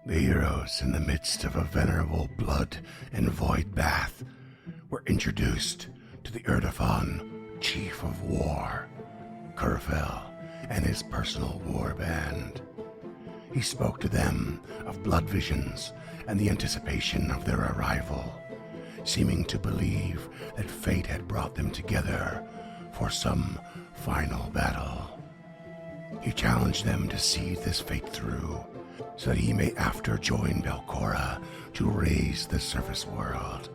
The heroes, in the midst of a venerable blood and void bath, were introduced to the Erdafon chief of war, Kurfel, and his personal war band. He spoke to them of blood visions and the anticipation of their arrival, seeming to believe that fate had brought them together for some final battle. He challenged them to see this fate through, so that he may after join Belcora to raise the surface world.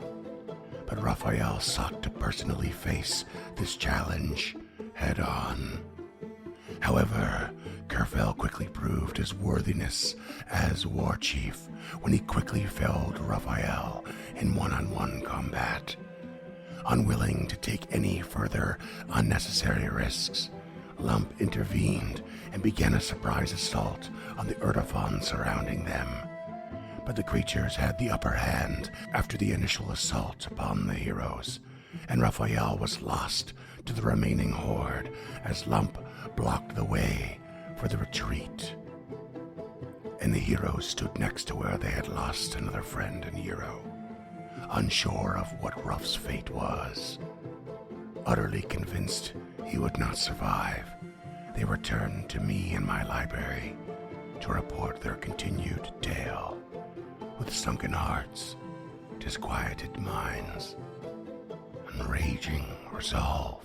But Raphael sought to personally face this challenge head on. However, Kurfel quickly proved his worthiness as war chief when he quickly felled Raphael in one-on-one combat. Unwilling to take any further unnecessary risks, Lump intervened and began a surprise assault on the Erdafon surrounding them. But the creatures had the upper hand after the initial assault upon the heroes, and Raphael was lost to the remaining horde as Lump blocked the way for the retreat. And the heroes stood next to where they had lost another friend and hero, unsure of what Ruff's fate was. Utterly convinced he would not survive, they returned to me in my library to report their continued tale, with sunken hearts, disquieted minds, and raging resolve.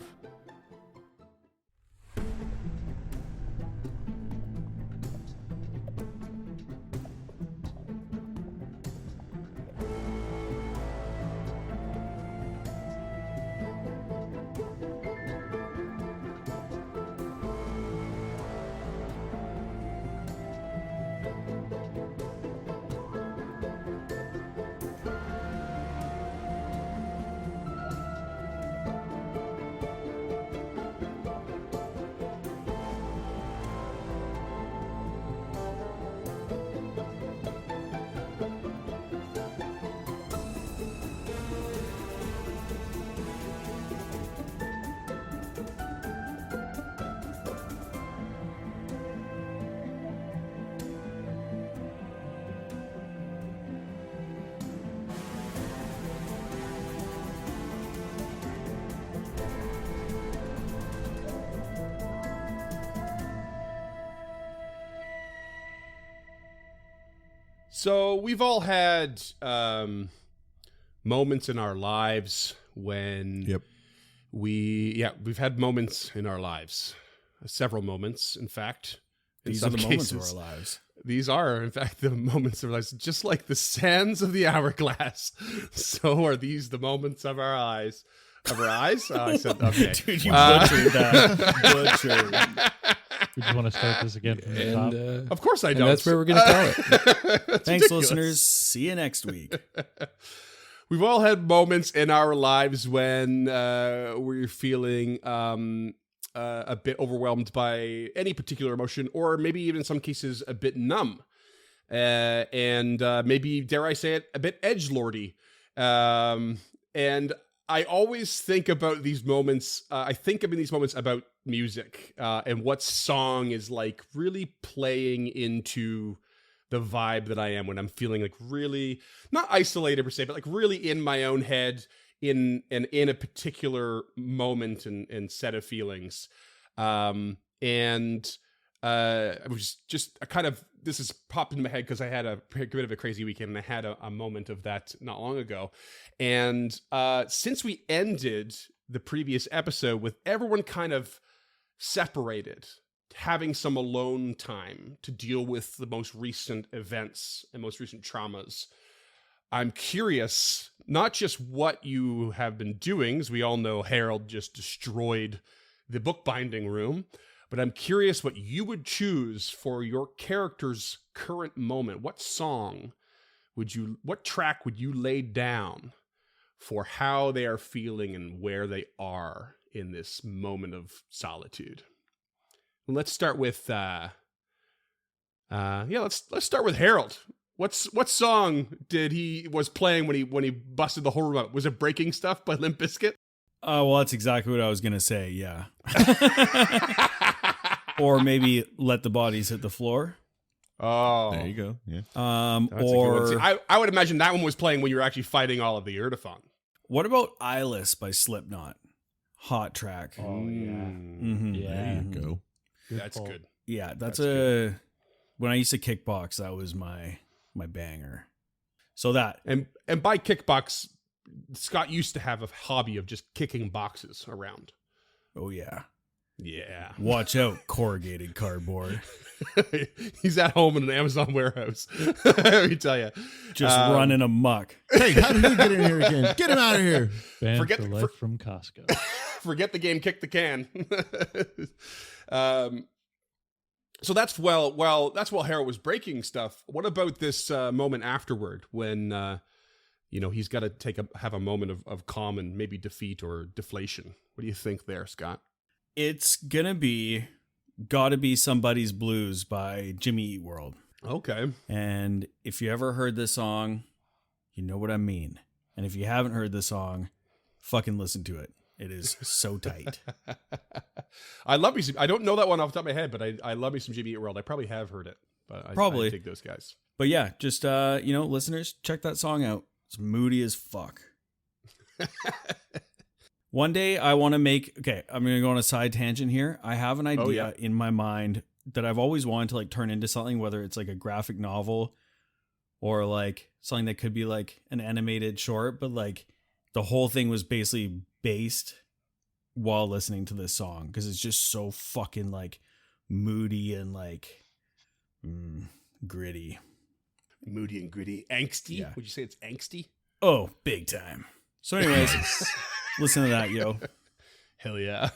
So we've all had moments in our lives when we've had moments in our lives, several moments, in fact. These are the moments of our lives. These are, in fact, the moments of our lives. Just like the sands of the hourglass, so are these the moments of our eyes. Of our eyes? Oh, I said, okay. Dude, you butchered that. Butchered. Would you want to start this again from the top? Of course I don't. That's where we're going to call it. Thanks, ridiculous. listeners. See you next week. We've all had moments in our lives when we're feeling a bit overwhelmed by any particular emotion, or maybe even in some cases a bit numb. And maybe, dare I say it, a bit edgelordy. And I always think about these moments. I think of in these moments about music and what song is like really playing into the vibe that I am when I'm feeling like really not isolated per se, but like really in my own head in a particular moment and set of feelings. It was just a kind of, this has popped in my head because I had a bit of a crazy weekend and I had a moment of that not long ago. And since we ended the previous episode with everyone kind of separated, having some alone time to deal with the most recent events and most recent traumas, I'm curious, not just what you have been doing, as we all know Harold just destroyed the bookbinding room, but I'm curious what you would choose for your character's current moment. What track would you lay down for how they are feeling and where they are in this moment of solitude? Let's start with let's start with Harold. What song was playing when he busted the whole room up? Was it Breaking Stuff by Limp Bizkit? Well, that's exactly what I was gonna say. Yeah. Or maybe Let the Bodies Hit the Floor. Oh, There you go. Yeah. that's a good one. See, Or I would imagine that one was playing when you were actually fighting all of the Erdothon. what about Eyeless by Slipknot? Hot track. Oh yeah. Mhm. Yeah. There you go. That's call. good. Yeah, that's That's when I used to kickbox, that was my banger. So that And by kickbox, Scott used to have a hobby of just kicking boxes around. oh yeah. Yeah. Watch out, corrugated cardboard. He's at home in an Amazon warehouse. Let me tell you. Just running amok. Hey, how did he get in here again? Get him out of here. Banned Forget for the- life from Costco. Forget the game, kick the can. So that's that's while Harold was breaking stuff. What about this moment afterward when he's got to have a moment of calm and maybe defeat or deflation? What do you think there, Scott? It's gotta be Gotta Be Somebody's Blues by Jimmy Eat World. Okay. And if you ever heard this song, you know what I mean. And if you haven't heard this song, fucking listen to it. It is so tight. I love me some, I don't know that one off the top of my head, but I love me some Jimmy Eat World. I probably have heard it, but I Probably. dig those guys. But yeah, just listeners, check that song out. It's moody as fuck. One day I want to make, I'm going to go on a side tangent here. I have an idea in my mind that I've always wanted to like turn into something, whether it's like a graphic novel or like something that could be like an animated short, but like the whole thing was basically based while listening to this song because it's just so fucking like moody and like gritty. Moody and gritty. Angsty? Yeah. Would you say it's angsty? Oh, big time. So anyways, listen to that, yo. Hell yeah.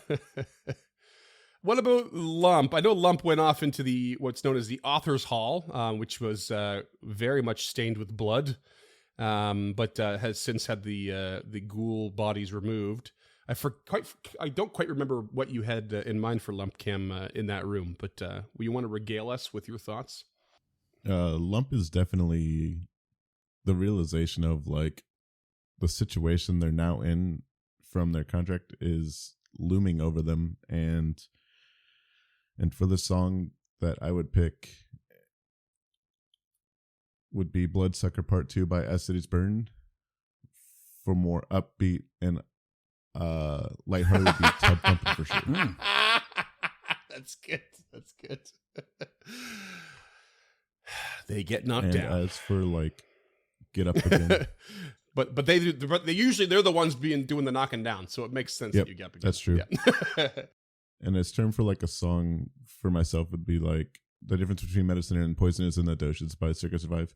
What about Lump? I know Lump went off into what's known as the Author's Hall, which was very much stained with blood, but has since had the ghoul bodies removed. I don't quite remember what you had in mind for Lump, Kim, in that room, but will you want to regale us with your thoughts? Lump is definitely the realization of like the situation they're now in from their contract is looming over them, and for the song that I would pick would be Bloodsucker Part 2 by As Cities Burn for more upbeat and lighthearted beat tub thumping for sure. That's good. That's good. They get knocked And down. as for like Get Up Again, but they usually they're the ones doing the knocking down, so it makes sense Yep, that you get up again. that's true. Yeah. and its term for like a song for myself would be like the difference between medicine and poison is in the dosage by Circa Survive.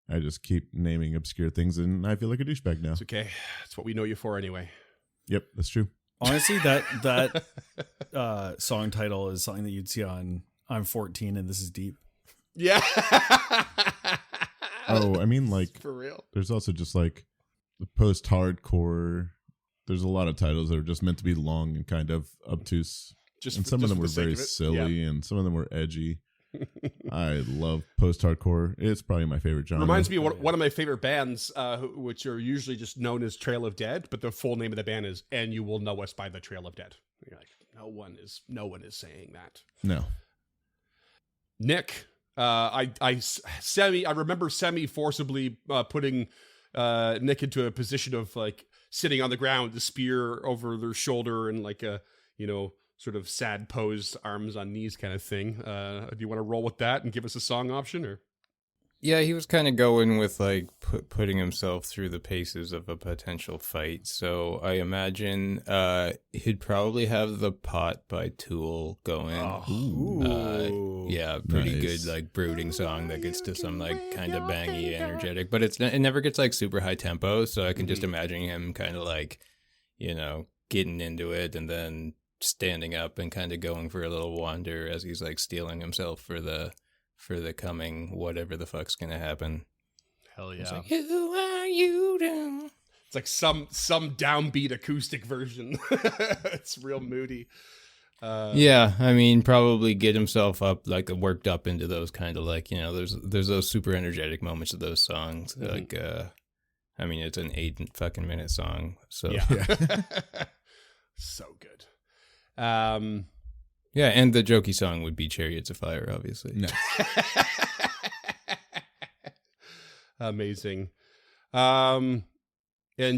I just keep naming obscure things and I feel like a douchebag now. It's okay. It's what we know you for anyway. Yep, that's true. Honestly, that song title is something that you'd see on I'm 14 and This Is Deep. Yeah. Oh, I mean, like, for real. there's also just like the post-hardcore. There's a lot of titles that are just meant to be long and kind of obtuse. And some of them were very silly and some of them were edgy. I love post-hardcore. It's probably my favorite genre. Reminds me of one of my favorite bands, which are usually just known as Trail of Dead, but the full name of the band is "And You Will Know Us by the Trail of Dead." You're like, no one is saying that. No. Nick, I remember semi forcibly putting Nick into a position of like sitting on the ground, the spear over their shoulder, and like a sort of sad pose, arms on knees kind of thing. Do you want to roll with that and give us a song option, or? Yeah, he was kind of going with like putting himself through the paces of a potential fight. So I imagine he'd probably have The Pot by Tool going. Yeah, pretty Nice. good like brooding song that gets to some like kind of bangy, energetic, but it never gets like super high tempo. So I can just imagine him kind of like, getting into it and then standing up and kind of going for a little wander as he's like steeling himself for the coming whatever the fuck's gonna happen. Hell yeah! It's like, who are you now? It's like some downbeat acoustic version. It's real moody. Yeah, I mean, probably get himself up, like worked up into those kind of like, there's those super energetic moments of those songs. Like, I mean, it's an 8 fucking minute song, so yeah. So good. Yeah, and the jokey song would be Chariots of Fire, obviously. No. Amazing. And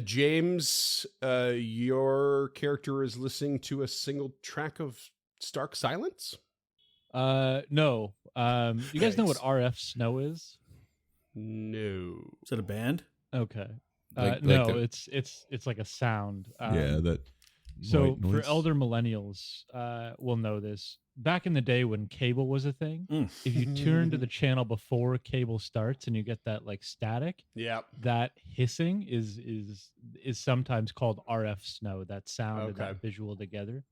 James, your character is listening to a single track of stark silence? No. You guys know what RF Snow is? No. Is it a band? Okay. Like It's like a sound. Yeah, that. So white for noise. elder millennials, will know this. Back in the day when cable was a thing, if you turn to the channel before cable starts and you get that like static, Yeah. that hissing is sometimes called RF snow. That sound and Okay. that visual together.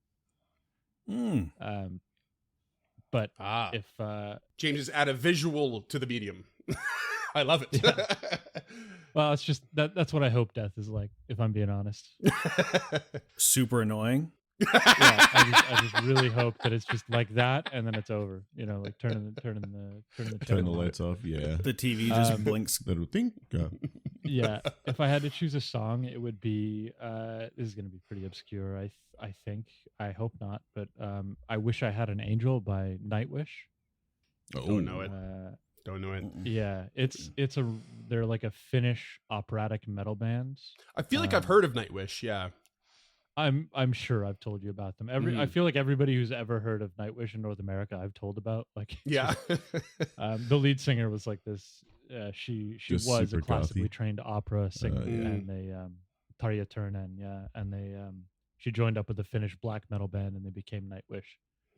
Mm. But Ah. if James is add a visual to the medium. I love it. well, it's just that's what I hope death is like, if I'm being honest. Super annoying. Yeah, I just really hope that it's just like that, and then it's over. You know, like turning the Turn the channel. lights off. Yeah. The TV just blinks. That'll think. Yeah, if I had to choose a song, it would be this is going to be pretty obscure. I think. I hope not, but I Wish I Had an Angel by Nightwish. Don't know it. Don't know it. Yeah, they're like a Finnish operatic metal band. I feel like I've heard of Nightwish. Yeah. I'm sure I've told you about them. I feel like everybody who's ever heard of Nightwish in North America, I've told about. Like, Yeah. the lead singer was like this. She Just was a super classically gothy. trained opera singer, Yeah. and they Tarja Turunen, and they she joined up with a Finnish black metal band, and they became Nightwish.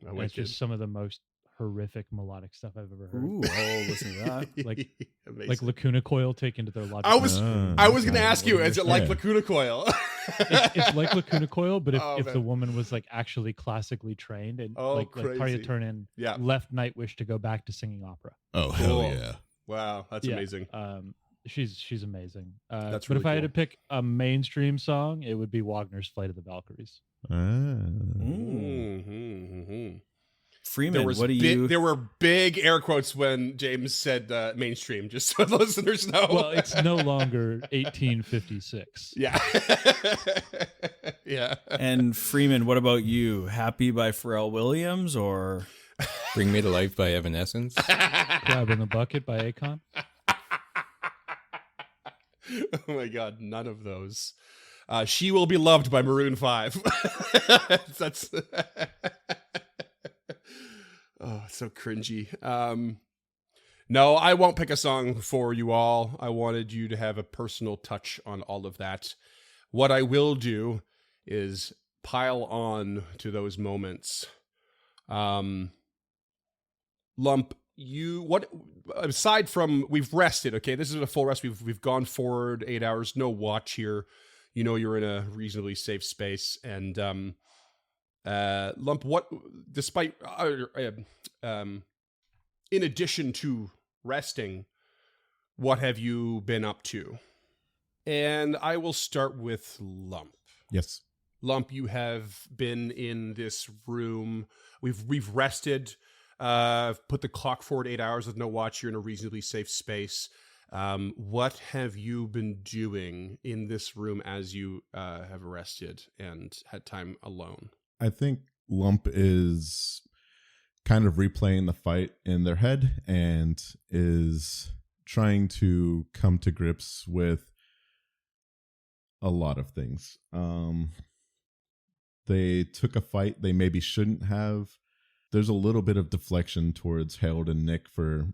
I And went it's just some of the most horrific melodic stuff I've ever heard. Ooh, I'll listen to that. Like Amazing. Lacuna Coil taken to their logic. I was going to ask you, is it like Yeah. Lacuna Coil? It's like Lacuna Coil, but if, Oh, if man. the woman was like actually classically trained and like crazy. Tarja Turunen Yeah. left Nightwish to go back to singing opera. Oh, Cool. hell yeah. Wow, that's Yeah, amazing. She's amazing. That's but really if I had cool. to pick a mainstream song, it would be Wagner's Flight of the Valkyries. Mm-hmm. Freeman, what do you? There were big air quotes when James said mainstream, just so the listeners know. Well, it's no longer 1856. Yeah. Yeah. And Freeman, what about you? Happy by Pharrell Williams or? Bring Me to Life by Evanescence. Crab in the Bucket by Akon. Oh my God, none of those. She Will Be Loved by Maroon 5. That's oh, so cringy. No, I won't pick a song for you all. I wanted you to have a personal touch on all of that. What I will do is pile on to those moments. Lump, what aside from we've rested, okay? This is a full rest. We've gone forward 8 hours, no watch here. You know you're in a reasonably safe space. And Lump, what despite in addition to resting, what have you been up to? And I will start with Lump. Yes. Lump, you have been in this room. We've rested. Put the clock forward 8 hours with no watch. You're in a reasonably safe space. What have you been doing in this room as you have rested and had time alone? I think Lump is kind of replaying the fight in their head and is trying to come to grips with a lot of things. They took a fight they maybe shouldn't have. There's a little bit of deflection towards Harold and Nick for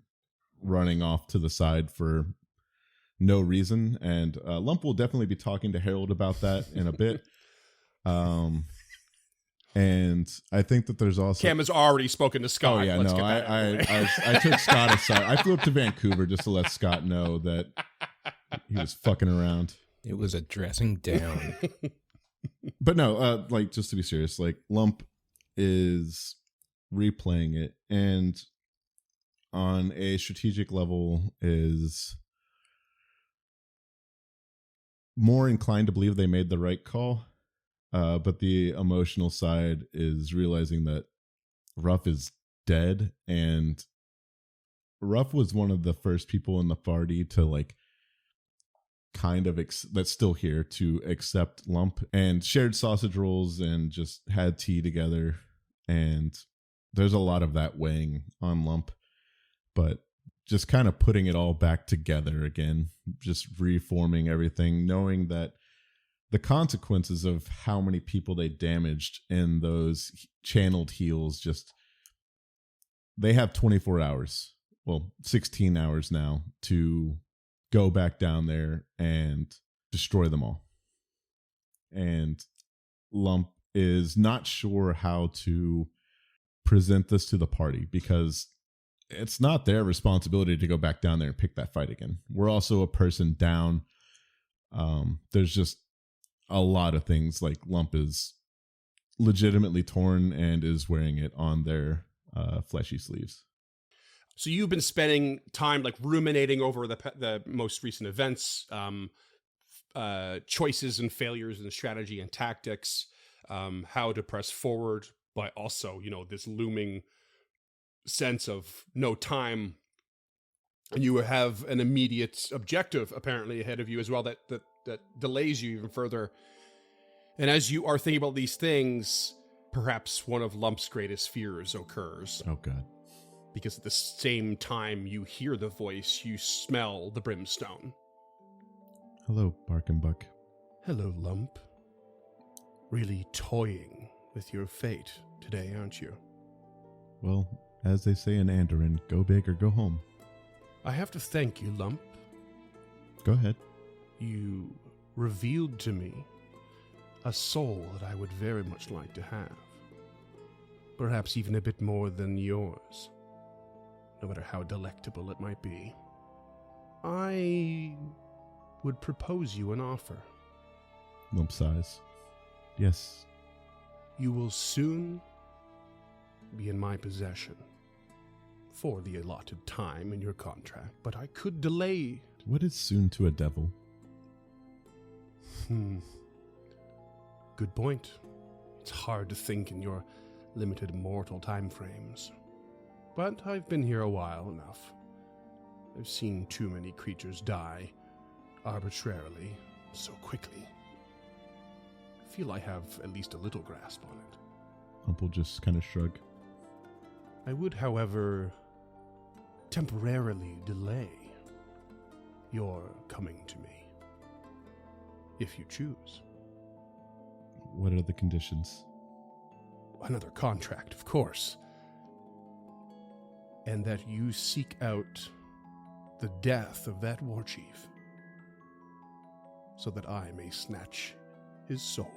running off to the side for no reason. And Lump will definitely be talking to Harold about that in a bit. And I think that there's also Cam has already spoken to Scott. Oh yeah, Let's no, get that out of the way. I took Scott aside. I flew up to Vancouver just to let Scott know that he was fucking around. It was a dressing down. But no, like just to be serious, like Lump is replaying it and on a strategic level is more inclined to believe they made the right call. But the emotional side is realizing that Ruff is dead, and Ruff was one of the first people in the party to like kind of that's still here to accept Lump, and shared sausage rolls and just had tea together. And there's a lot of that weighing on Lump, but just kind of putting it all back together again, just reforming everything, knowing that the consequences of how many people they damaged in those channeled heals, just they have 24 hours, well, 16 hours now to go back down there and destroy them all. And Lump is not sure how to present this to the party because it's not their responsibility to go back down there and pick that fight again. We're also a person down. There's just a lot of things, like Lump is legitimately torn and is wearing it on their fleshy sleeves. So you've been spending time like ruminating over the most recent events, choices and failures in strategy and tactics, how to press forward, but also, this looming sense of no time. And you have an immediate objective apparently ahead of you as well that delays you even further. And as you are thinking about these things, perhaps one of Lump's greatest fears occurs. Oh, God. Because at the same time you hear the voice, you smell the brimstone. Hello, Bark and Buck. Hello, Lump. Really toying with your fate today, aren't you? Well, as they say in Andoran, go big or go home. I have to thank you, Lump. Go ahead. You revealed to me a soul that I would very much like to have. Perhaps even a bit more than yours, no matter how delectable it might be. I would propose you an offer. Lump sighs. Yes. You will soon be in my possession for the allotted time in your contract, but I could delay. What is soon to a devil? Good point. It's hard to think in your limited mortal time frames. But I've been here a while enough. I've seen too many creatures die arbitrarily so quickly. I feel I have at least a little grasp on it. Lump will just kind of shrug. I would, however, temporarily delay your coming to me, if you choose. What are the conditions? Another contract, of course. And that you seek out the death of that war chief, so that I may snatch his soul.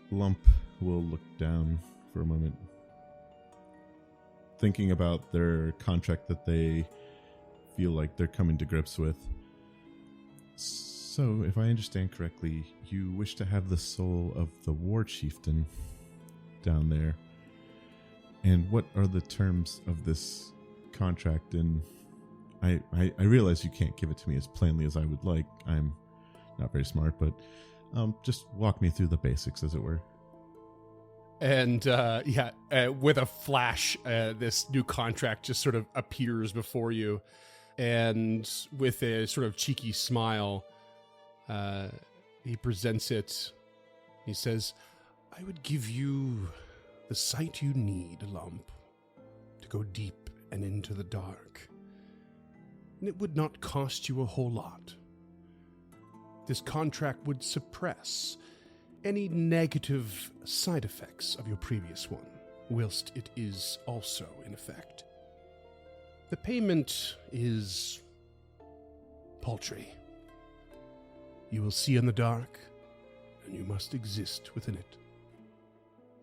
Lump will look down for a moment, thinking about their contract that they feel like they're coming to grips with. So, if I understand correctly, you wish to have the soul of the war chieftain down there. And what are the terms of this contract? And I realize you can't give it to me as plainly as I would like. I'm not very smart, but just walk me through the basics, as it were. And with a flash, this new contract just sort of appears before you. And with a sort of cheeky smile, he presents it. He says, I would give you the sight you need, Lump, to go deep and into the dark. And it would not cost you a whole lot. This contract would suppress any negative side effects of your previous one, whilst it is also in effect. The payment is paltry. You will see in the dark, and you must exist within it.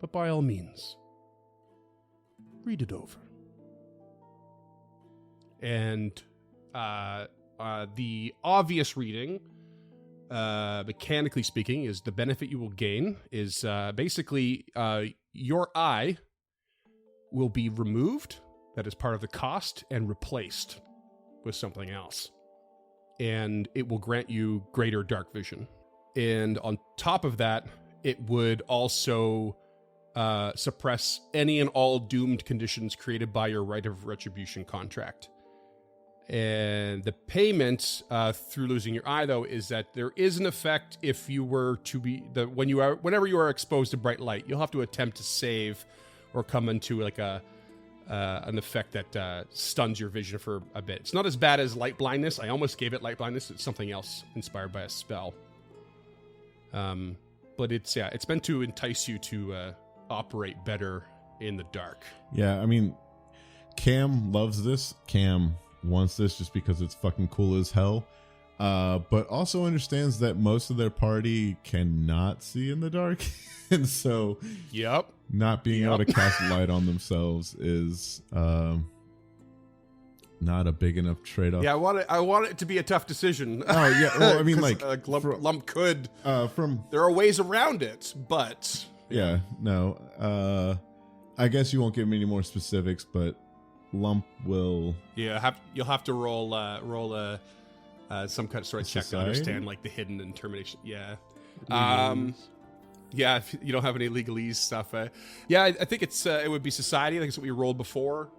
But by all means, read it over. And the obvious reading, mechanically speaking, is the benefit you will gain is basically your eye will be removed. That is part of the cost, and replaced with something else. And it will grant you greater dark vision. And on top of that, it would also suppress any and all doomed conditions created by your right of retribution contract. And the payment through losing your eye, though, is that there is an effect if you were to be whenever you are exposed to bright light, you'll have to attempt to save or come into like an effect that stuns your vision for a bit. It's not as bad as light blindness. I almost gave it light blindness. It's something else inspired by a spell. But it's meant to entice you to operate better in the dark. Yeah, I mean, Cam loves this. Cam wants this just because it's fucking cool as hell. But also understands that most of their party cannot see in the dark. And so not being able to cast light on themselves is not a big enough trade-off. Yeah, I want it to be a tough decision. Oh, yeah. Well, I mean, like... Lump could... there are ways around it, but... Yeah, no. I guess you won't give me any more specifics, but Lump will... Yeah, you'll have to roll some kind of sort of check to understand like the hidden and termination. Yeah. Yeah, if you don't have any legalese stuff. Yeah, I think it would be society. I think it's what we rolled before.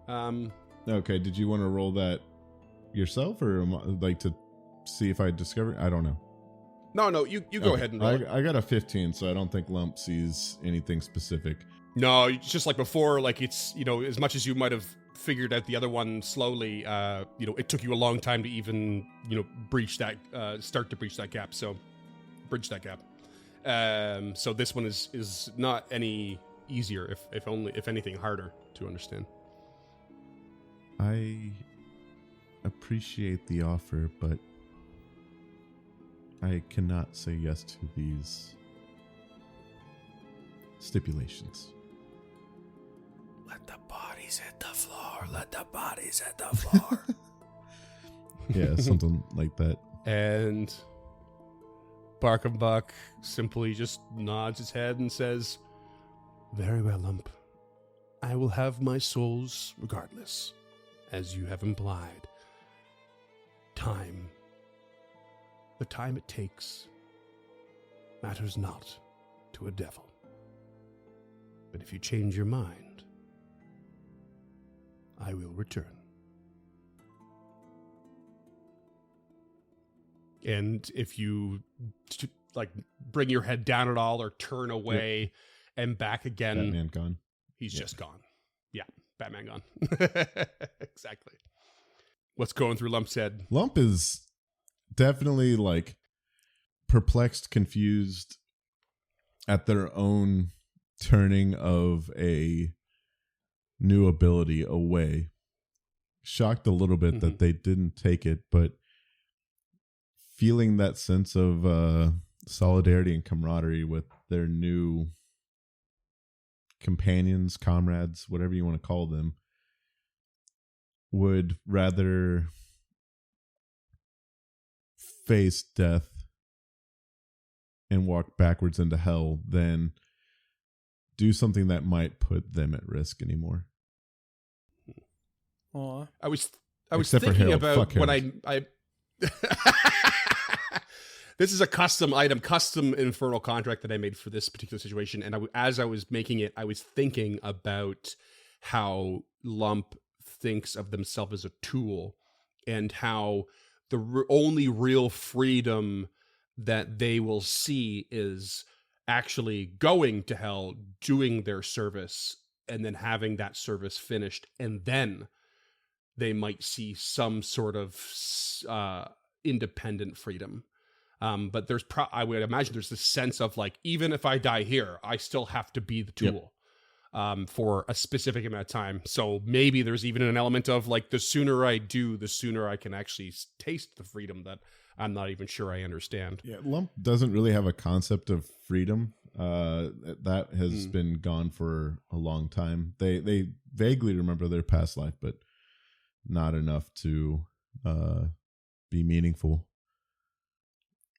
Okay, did you want to roll that yourself or like to see if I discover? I don't know. No, you go ahead and roll it. I got a 15, so I don't think Lump sees anything specific. No, it's just like before, like it's, as much as you might have figured out the other one slowly, it took you a long time to even, start to breach that gap. So bridge that gap. So this one is not any easier, if anything harder to understand. I appreciate the offer, but I cannot say yes to these stipulations. Let the bodies hit the floor. Let the bodies hit the floor. Yeah, something like that. And Barkenbuck simply just nods his head and says, "Very well, Lump. I will have my souls regardless, as you have implied. The time it takes matters not to a devil. But if you change your mind, I will return." And if you bring your head down at all or turn away and back again, Batman gone. He's just gone. Yeah, Batman gone. Exactly. What's going through Lump's head? Lump is definitely perplexed, confused at their own turning of a new ability away. Shocked a little bit that they didn't take it, but feeling that sense of solidarity and camaraderie with their new companions, comrades, whatever you want to call them, would rather face death and walk backwards into hell than do something that might put them at risk anymore. Aww. I was Except thinking Harold. about Fuck when Harold. I this is a custom infernal contract that I made for this particular situation, and as I was making it, I was thinking about how Lump thinks of themselves as a tool, and how the only real freedom that they will see is actually going to hell, doing their service, and then having that service finished, and then they might see some sort of independent freedom. But I would imagine there's this sense of even if I die here, I still have to be the tool for a specific amount of time. So maybe there's even an element of the sooner I do, the sooner I can actually taste the freedom that I'm not even sure I understand. Yeah, Lump doesn't really have a concept of freedom. That has been gone for a long time. They vaguely remember their past life, but not enough to be meaningful.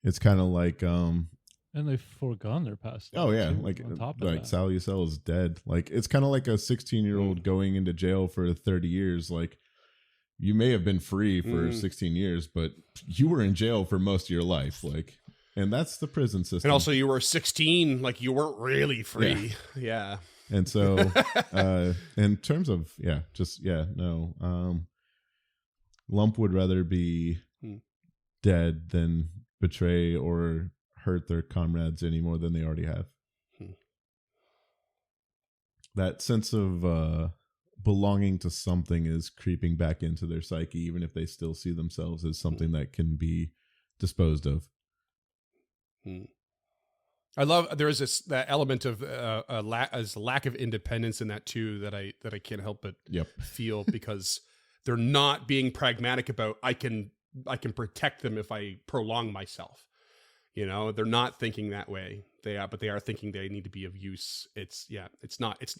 It's kind of and they've foregone their past. Oh yeah, too, on top of that. Sally Usell is dead. It's kind of like a 16-year-old going into jail for 30 years. You may have been free for 16 years, but you were in jail for most of your life. And that's the prison system. And also, you were 16. You weren't really free. Yeah. And so, in terms of Lump would rather be dead than betray or hurt their comrades any more than they already have. That sense of belonging to something is creeping back into their psyche, even if they still see themselves as something that can be disposed of. I love there is this that element of a lack of independence in that too that I can't help but feel, because they're not being pragmatic about I can protect them if I prolong myself. You know, they're not thinking that way. But they are thinking they need to be of use. It's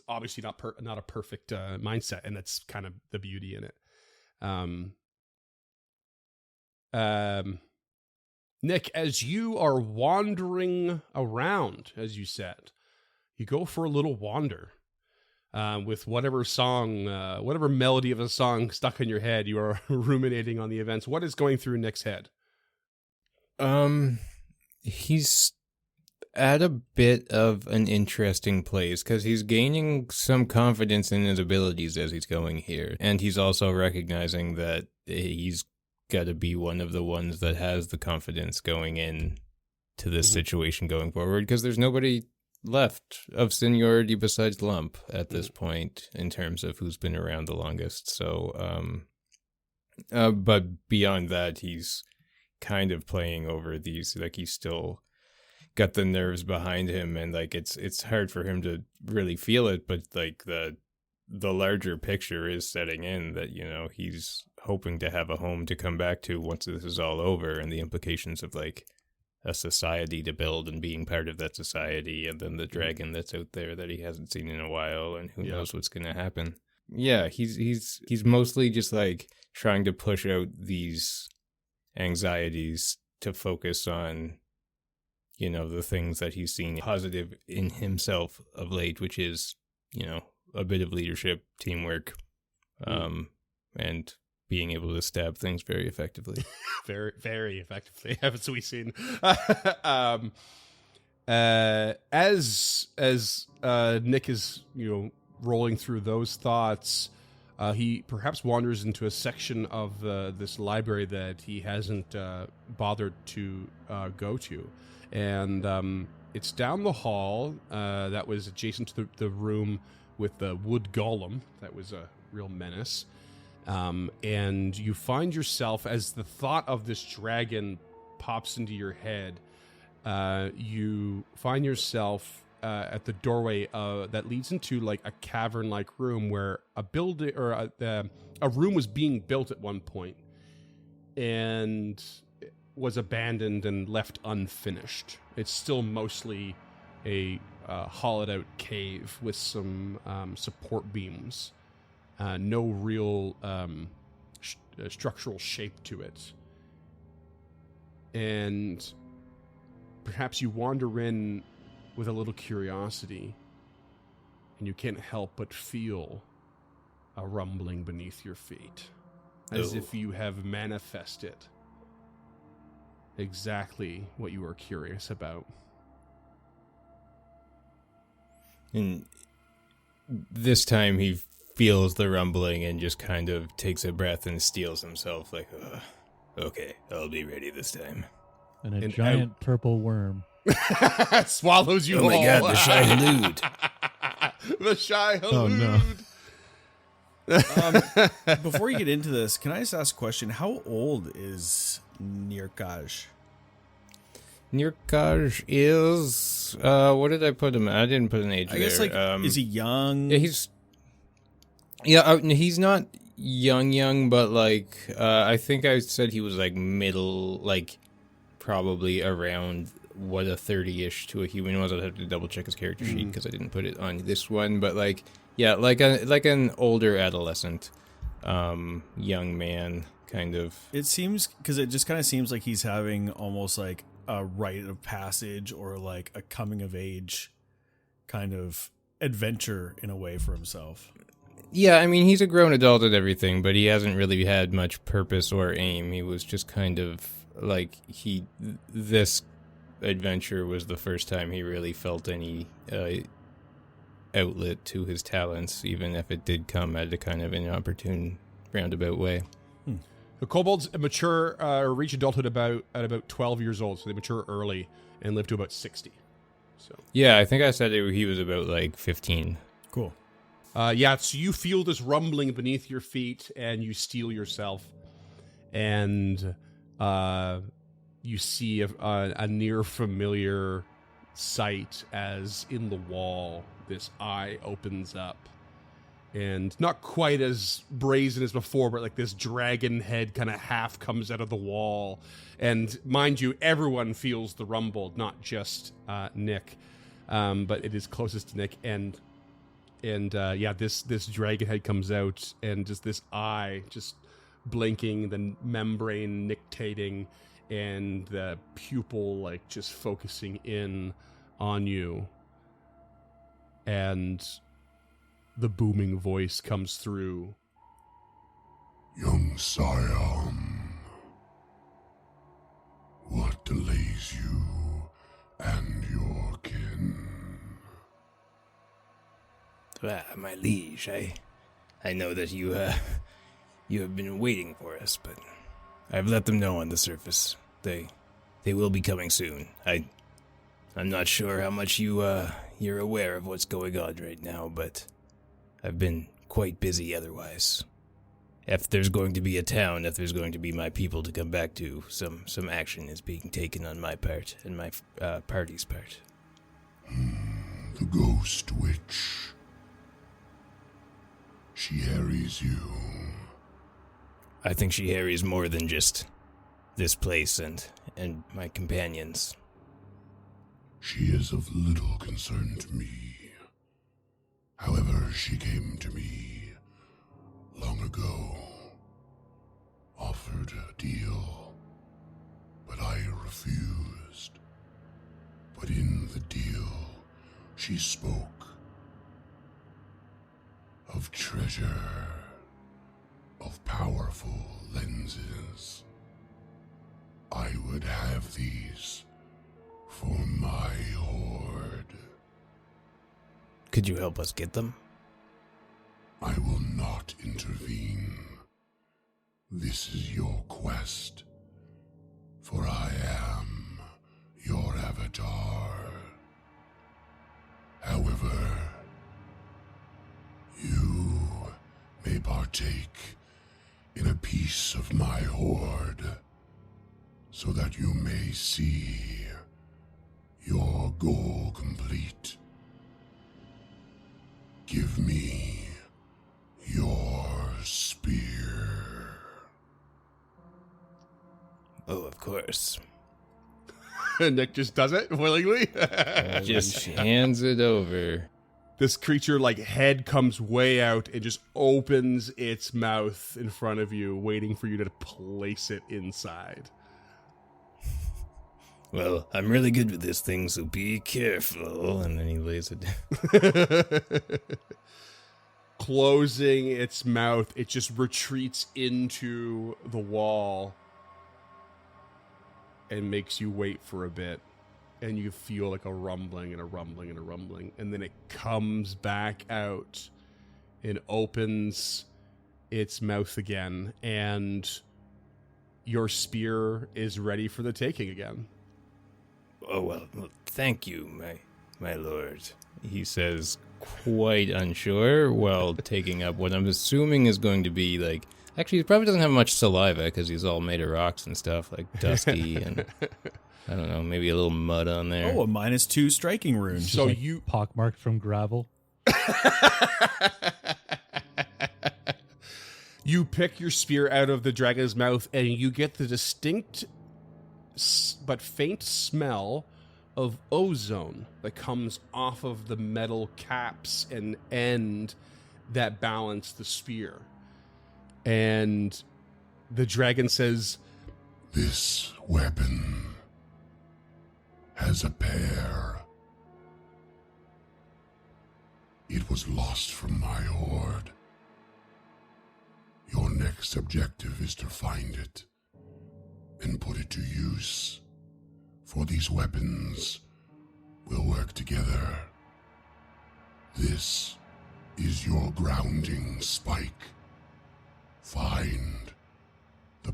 obviously not a perfect mindset, and that's kind of the beauty in it. Nick, as you are wandering around, as you said, you go for a little wander with whatever song, whatever melody of a song stuck in your head. You are ruminating on the events. What is going through Nick's head? He's at a bit of an interesting place because he's gaining some confidence in his abilities as he's going here. And he's also recognizing that he's got to be one of the ones that has the confidence going in to this situation going forward, because there's nobody left of seniority besides Lump at this point in terms of who's been around the longest. So, but beyond that, he's kind of playing over these, like he's still got the nerves behind him, and like it's hard for him to really feel it, but like the larger picture is setting in that, you know, he's hoping to have a home to come back to once this is all over, and the implications of like a society to build and being part of that society, and then the dragon that's out there that he hasn't seen in a while, and who knows what's going to happen. Yeah, he's mostly just like trying to push out these anxieties to focus on, you know, the things that he's seen positive in himself of late, which is, you know, a bit of leadership, teamwork, and being able to stab things very effectively. Very, very effectively, haven't we seen? As Nick is, you know, rolling through those thoughts, he perhaps wanders into a section of this library that he hasn't bothered to go to. And it's down the hall that was adjacent to the room with the wood golem. That was a real menace. And you find yourself, as the thought of this dragon pops into your head, you find yourself at the doorway that leads into like a cavern-like room where a building or a room was being built at one point and was abandoned and left unfinished. It's still mostly a hollowed-out cave with some support beams. No real structural shape to it. And perhaps you wander in with a little curiosity, and you can't help but feel a rumbling beneath your feet, as if you have manifested exactly what you were curious about. And this time he feels the rumbling and just kind of takes a breath and steels himself like, okay, I'll be ready this time. And a giant purple worm swallows you. Oh my god, the shy halud. The shy halud. Oh no. Before you get into this, can I just ask a question? How old is Nirkaj? Nirkaj is what did I put him at? I didn't put an age there. I guess like is he young? Yeah, he's not young, but like I think I said he was like middle, like probably around what a 30-ish to a human was. I'd have to double check his character sheet because I didn't put it on this one, but like yeah, like an older adolescent, young man kind of. It seems, because it just kind of seems like he's having almost like a rite of passage or like a coming of age kind of adventure in a way for himself. Yeah, I mean, he's a grown adult and everything, but he hasn't really had much purpose or aim. He was just kind of like this adventure was the first time he really felt any outlet to his talents, even if it did come at a kind of inopportune roundabout way. The kobolds mature or reach adulthood at about 12 years old, so they mature early and live to about 60. So Yeah, I think I said he was about like 15. Cool. yeah, so you feel this rumbling beneath your feet, and you steel yourself, and you see a near familiar sight as in the wall this eye opens up. And not quite as brazen as before, but like this dragon head kind of half comes out of the wall. And mind you, everyone feels the rumble, not just Nick, but it is closest to Nick. And yeah, this dragon head comes out, and just this eye just blinking, the membrane nictating, and the pupil like just focusing in on you. And the booming voice comes through. Young Scion, what delays you and your kin? My liege, I know that you have been waiting for us, but I've let them know on the surface. They will be coming soon. I'm not sure how much you're aware of what's going on right now, but I've been quite busy otherwise. If there's going to be a town, if there's going to be my people to come back to, some action is being taken on my part and my party's part. The ghost witch. She harries you. I think she harries more than just this place and my companions. She is of little concern to me. However, she came to me long ago, offered a deal, but I refused. But in the deal, she spoke of treasure, of powerful lenses. I would have these for my horde. Could you help us get them? I will not intervene. This is your quest, for I am your avatar. However, you may partake in a piece of my horde, so that you may see your goal complete. Give me your spear. Oh, of course. Nick just does it willingly. Just hands it over. This creature, like, head comes way out and just opens its mouth in front of you, waiting for you to place it inside. Well, I'm really good with this thing, so be careful. And then he lays it down. Closing its mouth, it just retreats into the wall and makes you wait for a bit. And you feel like a rumbling and a rumbling and a rumbling. And then it comes back out and opens its mouth again. And your spear is ready for the taking again. Oh, well, thank you, my lord. He says, quite unsure, while taking up what I'm assuming is going to be, like... Actually, he probably doesn't have much saliva, because he's all made of rocks and stuff, like dusty, and... I don't know, maybe a little mud on there. Oh, a -2 striking rune. So like you... pockmarked from gravel. You pick your spear out of the dragon's mouth, and you get the distinct but faint smell of ozone that comes off of the metal caps and end that balance the spear. And the dragon says, This weapon has a pair. It was lost from my horde. Your next objective is to find it and put it to use, for these weapons will work together. This is your grounding spike. Find the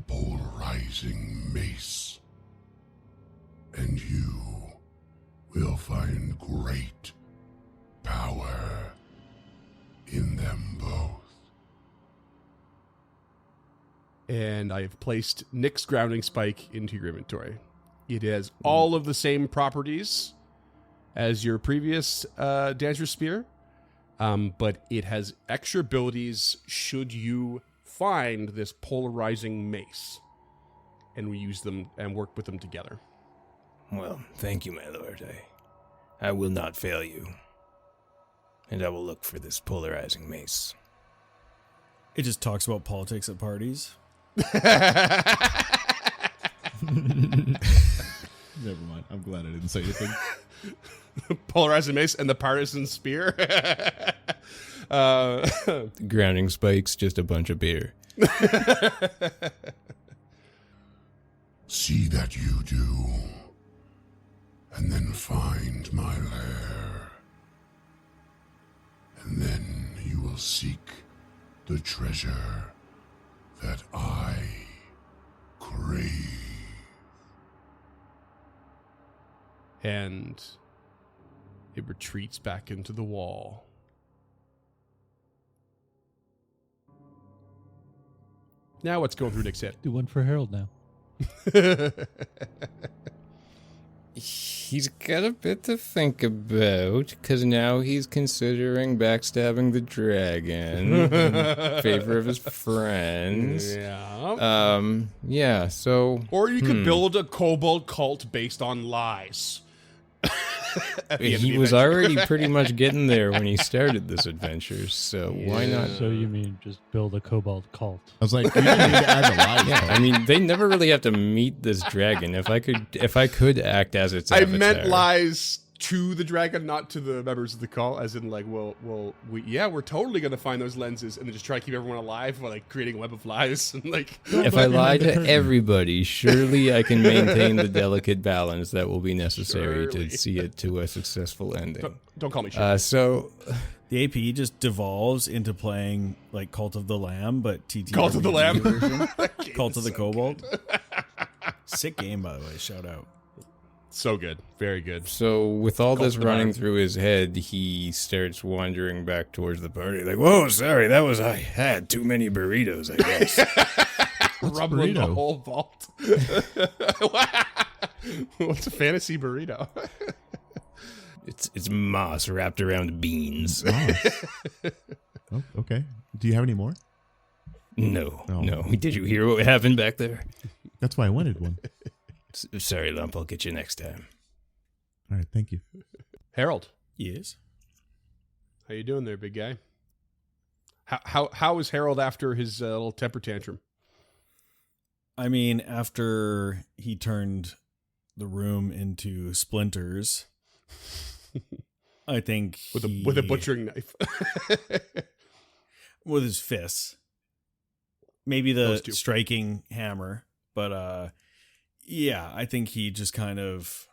polarizing mace, and you will find great power in them both. And I have placed Nick's grounding spike into your inventory. It has all of the same properties as your previous Dancer Spear, but it has extra abilities should you find this polarizing mace. And we use them and work with them together. Well, thank you, my lord. I will not fail you. And I will look for this polarizing mace. It just talks about politics at parties. Never mind. I'm glad I didn't say anything. Polarizing mace and the partisan spear. Grounding spikes, just a bunch of beer. See that you do, and then find my lair. And then you will seek the treasure that I crave. And it retreats back into the wall. Now what's going through Nick's head? Do one for Harold now. He's got a bit to think about, because now he's considering backstabbing the dragon in favor of his friends. Yeah. So... Or you could build a kobold cult based on lies. He was already pretty much getting there when he started this adventure, so why not? So you mean just build a kobold cult? I was like, you didn't need to add the lies. Yeah, I mean, they never really have to meet this dragon. If I could act as its I avatar. meant lies to the dragon, not to the members of the cult, as in like, we're totally gonna find those lenses and then just try to keep everyone alive while like creating a web of lies and like. If I lie to everybody, surely I can maintain the delicate balance that will be necessary to see it to a successful ending. Don't call me sure. So The AP just devolves into playing like Cult of the Lamb, but TT Cult of the Lamb. version. Cult of the Kobold. Sick game, by the way. Shout out. So good. Very good. So with all Cult this of the running Lamb. through his head, he starts wandering back towards the party. Like, whoa, sorry, I had too many burritos, I guess. Rumbling the burrito? whole vault. What's a fantasy burrito? It's moss wrapped around beans. Oh, okay. Do you have any more? No. Oh. Did you hear what happened back there? That's why I wanted one. Sorry, Lump. I'll get you next time. All right, thank you. Harold, Yes. how you doing there, big guy? How is Harold after his little temper tantrum? I mean, after he turned the room into splinters, I think With a butchering knife. with his fists, maybe the Those two. striking hammer, but yeah, I think he just kind of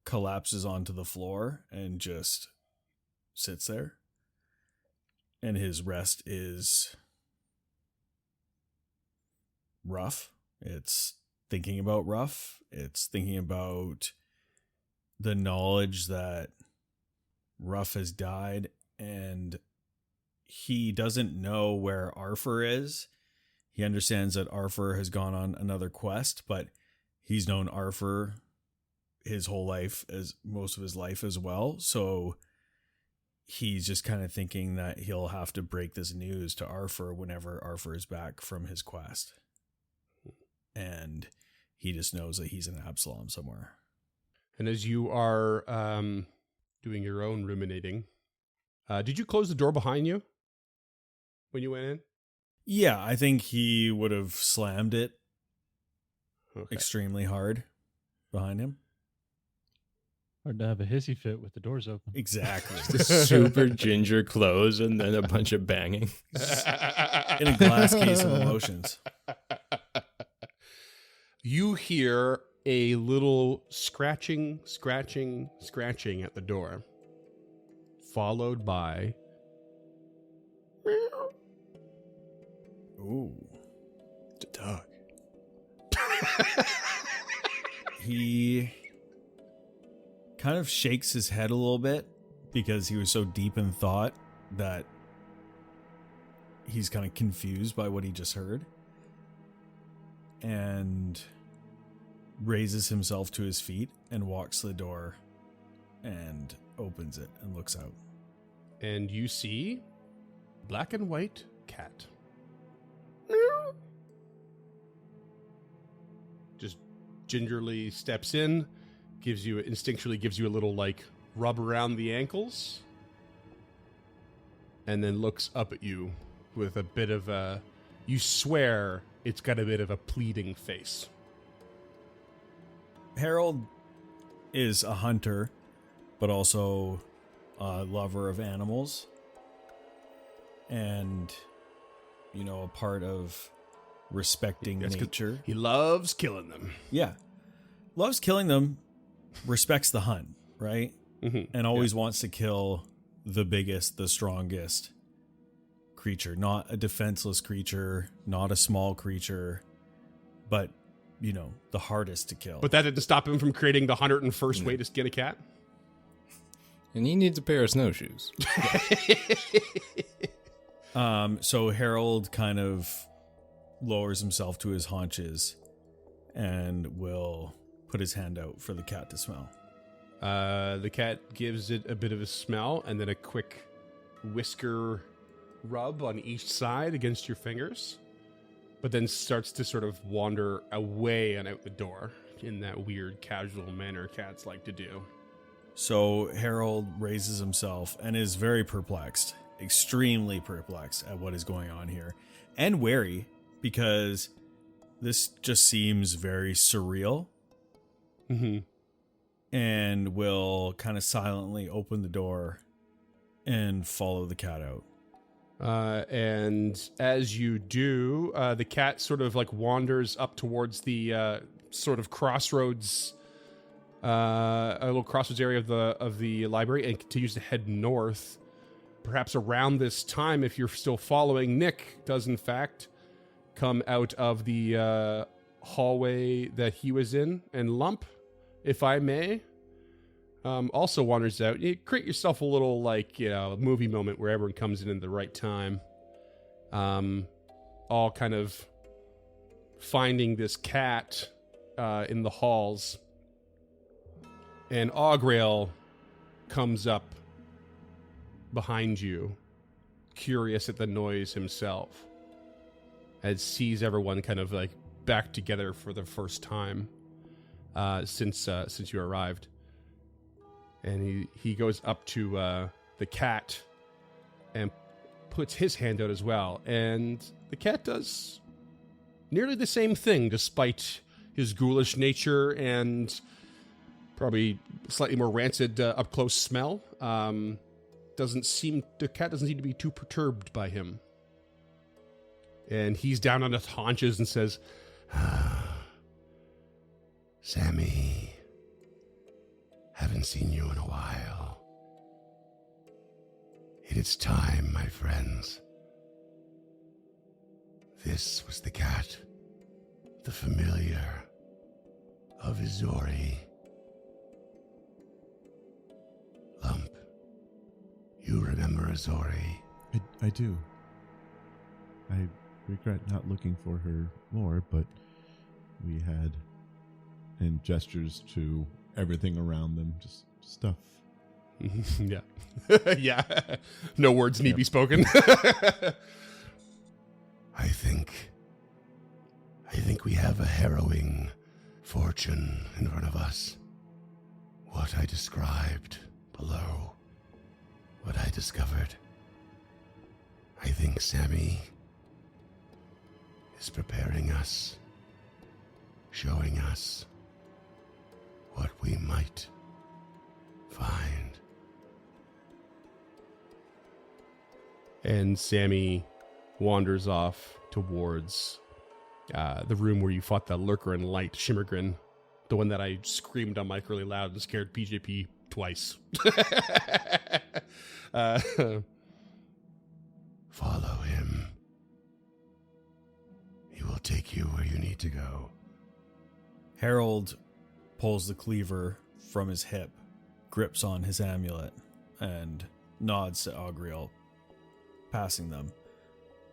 collapses onto the floor and just sits there, and his rest is rough. It's thinking about rough. It's thinking about the knowledge that Ruff has died, and he doesn't know where Arthur is. He understands that Arthur has gone on another quest, but he's known Arthur his whole life, as most of his life as well. So he's just kind of thinking that he'll have to break this news to Arthur whenever Arthur is back from his quest. And he just knows that he's in Absalom somewhere. And as you are doing your own ruminating, did you close the door behind you when you went in? Yeah, I think he would have slammed it Okay. extremely hard behind him. Hard to have a hissy fit with the doors open. Exactly. Super ginger clothes and then a bunch of banging. In a glass case of emotions. You hear a little scratching at the door, followed by Ooh. The dog. He kind of shakes his head a little bit because he was so deep in thought that he's kind of confused by what he just heard, and raises himself to his feet and walks to the door and opens it and looks out. And you see black and white cat. Just gingerly steps in, instinctually gives you a little like rub around the ankles, and then looks up at you with a bit of a, you swear it's got a bit of a pleading face. Harold is a hunter, but also a lover of animals. And, a part of respecting nature. He loves killing them. Yeah. Loves killing them, respects the hunt, right? Mm-hmm. And always wants to kill the biggest, the strongest creature. Not a defenseless creature, not a small creature, but, the hardest to kill. But that didn't stop him from creating the 101st way to skin a cat. And he needs a pair of snowshoes. So Harold kind of lowers himself to his haunches and will put his hand out for the cat to smell. The cat gives it a bit of a smell and then a quick whisker rub on each side against your fingers, but then starts to sort of wander away and out the door in that weird casual manner cats like to do. So Harold raises himself and is very perplexed, extremely perplexed at what is going on here, and wary because this just seems very surreal. Mm-hmm. And will kind of silently open the door and follow the cat out. And as you do, the cat sort of like wanders up towards the sort of crossroads, a little crossroads area of the library, and continues to head north. Perhaps around this time, if you're still following, Nick does in fact come out of the hallway that he was in, and Lump, if I may, also wanders out. You create yourself a little, movie moment where everyone comes in at the right time. All kind of finding this cat in the halls. And Augrail comes up behind you, curious at the noise himself, and sees everyone kind of like back together for the first time since you arrived. And he goes up to the cat and puts his hand out as well. And the cat does nearly the same thing, despite his ghoulish nature and probably slightly more rancid up-close smell. The cat doesn't seem to be too perturbed by him. And he's down on his haunches and says, Sammy, haven't seen you in a while. It is time, my friends. This was the cat, the familiar of Izori. Lump, you remember Izori? I do. I regret not looking for her more, but we had, and gestures to everything around them, just stuff. Yeah. Yeah. No words need be spoken. I think we have a harrowing fortune in front of us. What I described below, what I discovered. I think Sammy is preparing us, showing us what we might find. And Sammy wanders off towards the room where you fought the lurker in light, Shimmergrin, the one that I screamed on mic really loud and scared PJP twice. Follow him. He will take you where you need to go. Harold pulls the cleaver from his hip, grips on his amulet, and nods to Augriel, passing them,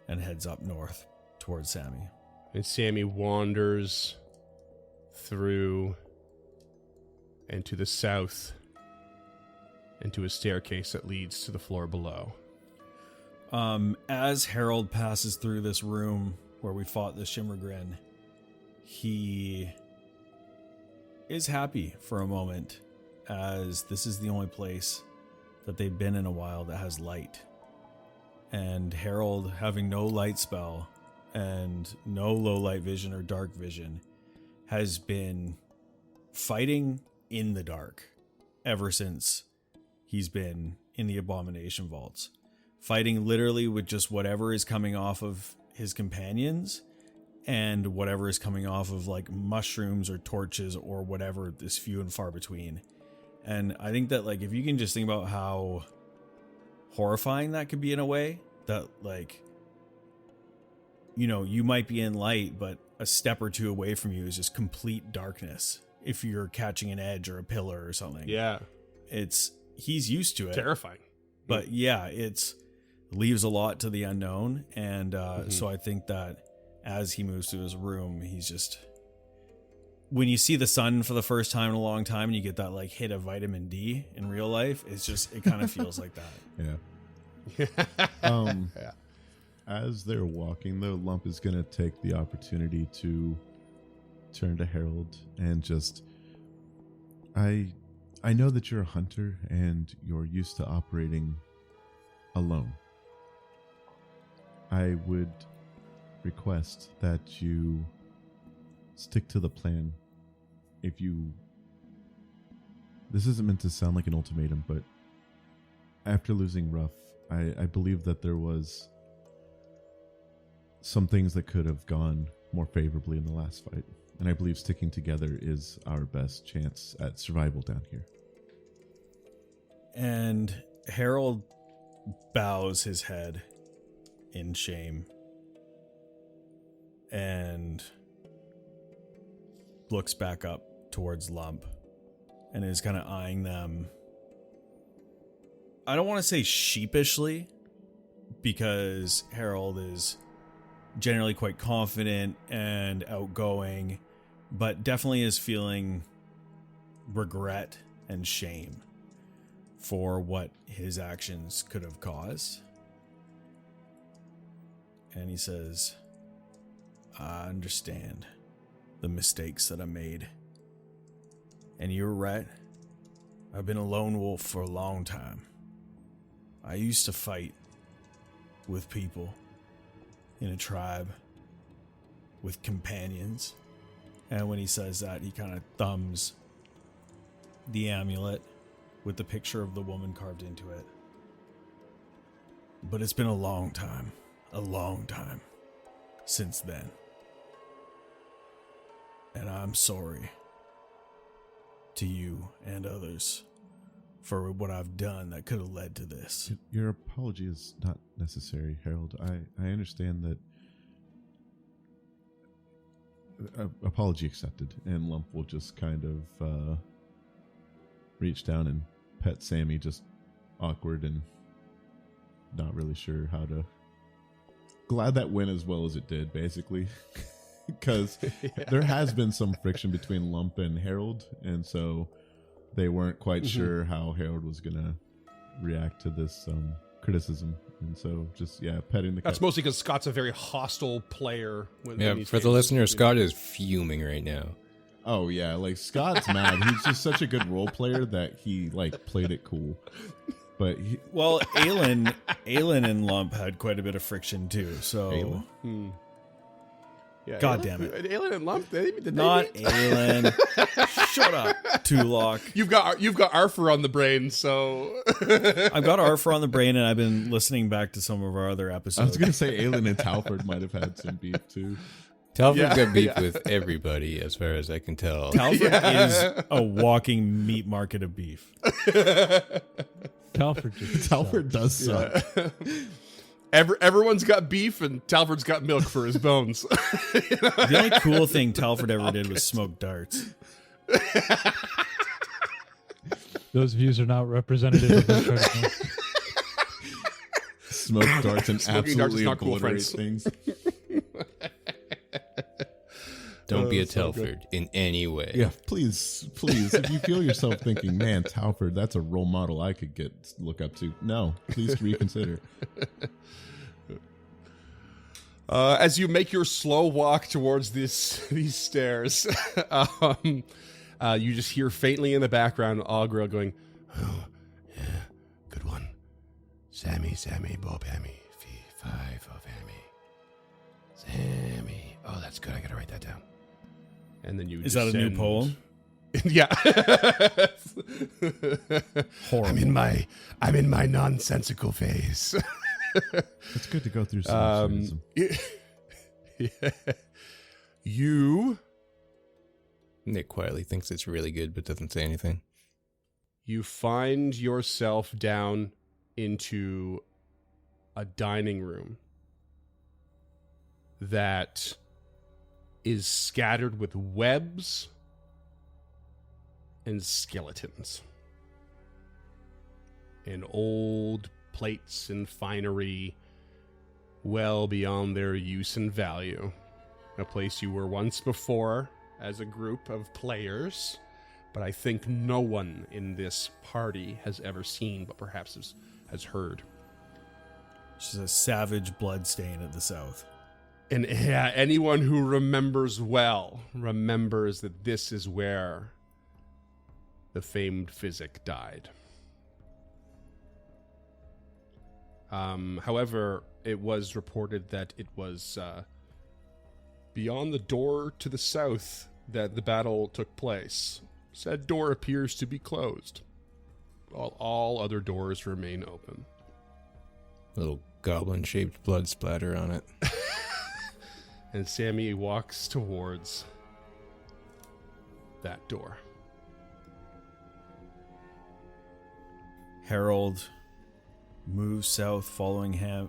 and heads up north towards Sammy. And Sammy wanders through and to the south and to a staircase that leads to the floor below. As Harold passes through this room where we fought the Shimmergrin, he is happy for a moment, as this is the only place that they've been in a while that has light. And Harold, having no light spell and no low light vision or dark vision, has been fighting in the dark ever since he's been in the Abomination Vaults. Fighting literally with just whatever is coming off of his companions and whatever is coming off of like mushrooms or torches or whatever is few and far between. And I think that like if you can just think about how horrifying that could be in a way, that like, you know, you might be in light, but a step or two away from you is just complete darkness if you're catching an edge or a pillar or something. Yeah. He's used to it. Terrifying. But yeah, leaves a lot to the unknown. And so I think that as he moves through his room, he's just, when you see the sun for the first time in a long time and you get that like hit of vitamin D in real life, it kind of feels like that. Yeah. As they're walking, though, Lump is going to take the opportunity to turn to Harold and just, I know that you're a hunter and you're used to operating alone. I would request that you stick to the plan. This isn't meant to sound like an ultimatum, but after losing Ruff, I believe that there was some things that could have gone more favorably in the last fight. And I believe sticking together is our best chance at survival down here. And Harold bows his head in shame and looks back up towards Lump and is kind of eyeing them. I don't want to say sheepishly, because Harold is generally quite confident and outgoing, but definitely is feeling regret and shame for what his actions could have caused. And he says, I understand the mistakes that I made. And you're right. I've been a lone wolf for a long time. I used to fight with people in a tribe with companions. And when he says that, he kind of thumbs the amulet with the picture of the woman carved into it. But it's been a long time since then. And I'm sorry to you and others for what I've done that could have led to this. Your apology is not necessary, Harold. I understand that. Apology accepted. And Lump will just kind of reach down and pet Sammy, just awkward and not really sure how to. Glad that went as well as it did, basically. Because there has been some friction between Lump and Harold, and so they weren't quite sure how Harold was going to react to this criticism. And so just, petting the cat. That's mostly because Scott's a very hostile player. For the listener, Scott is fuming right now. Oh, yeah. Like, Scott's mad. He's just such a good role player that he, like, played it cool. But well, Aelin and Lump had quite a bit of friction, too, so... Yeah, God damn it. Aelin and Lump, not Aelin. Shut up, Tulok. You've got Arthur on the brain, so... I've got Arthur on the brain, and I've been listening back to some of our other episodes. I was going to say Aelin and Talford might have had some beef, too. Talford's got beef with everybody, as far as I can tell. Talford is a walking meat market of beef. Talford does suck. Everyone's got beef, and Talford's got milk for his bones. The only cool thing Talford ever did was smoke darts. Those views are not representative of this program. Smoke darts and Smoking darts is absolutely not cool, obliterate friends. things. Don't be a so good. Telford in any way. Yeah, please. If you feel yourself thinking, man, Talford, that's a role model I could look up to. No, please reconsider. As you make your slow walk towards these stairs, you just hear faintly in the background Augril going, Oh, yeah, good one. Sammy, Bob, Hammy, fee, five of Hammy. Sammy. Oh, that's good. I gotta write that down. and then you Is that a new descend. poem? Yeah. Horrible. I'm in my nonsensical phase. It's good to go through some absurdism. Yeah. You Nick quietly thinks it's really good, but doesn't say anything. find yourself down into a dining room that is scattered with webs and skeletons and old plates and finery well beyond their use and value. A place you were once before as a group of players, but I think no one in this party has ever seen, but perhaps has heard. Just a savage blood stain at the south. And yeah, anyone who remembers well remembers that this is where the famed Physic died. However, it was reported that it was beyond the door to the south that the battle took place. Said door appears to be closed, while all other doors remain open. Little goblin-shaped blood splatter on it. And Sammy walks towards that door. Harold moves south following I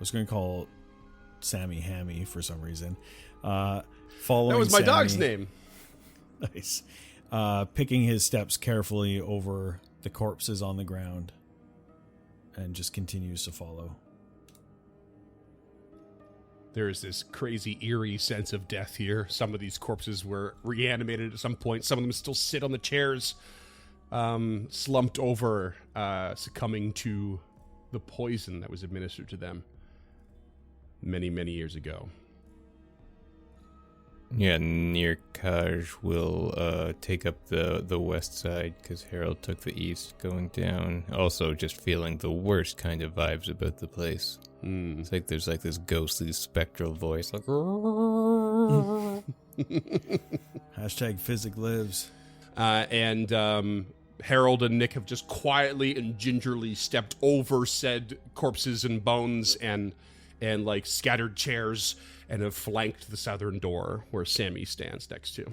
was going to call Sammy Hammy for some reason. Following That was my Sammy, dog's name. Nice. Picking his steps carefully over the corpses on the ground and just continues to follow. There is this crazy, eerie sense of death here. Some of these corpses were reanimated at some point. Some of them still sit on the chairs, slumped over, succumbing to the poison that was administered to them many, many years ago. Yeah, Nirkaj will take up the west side because Harold took the east going down. Also just feeling the worst kind of vibes about the place. It's like there's like this ghostly spectral voice like Hashtag Physic lives. And Harold and Nick have just quietly and gingerly stepped over said corpses and bones and like scattered chairs and have flanked the southern door where Sammy stands next to.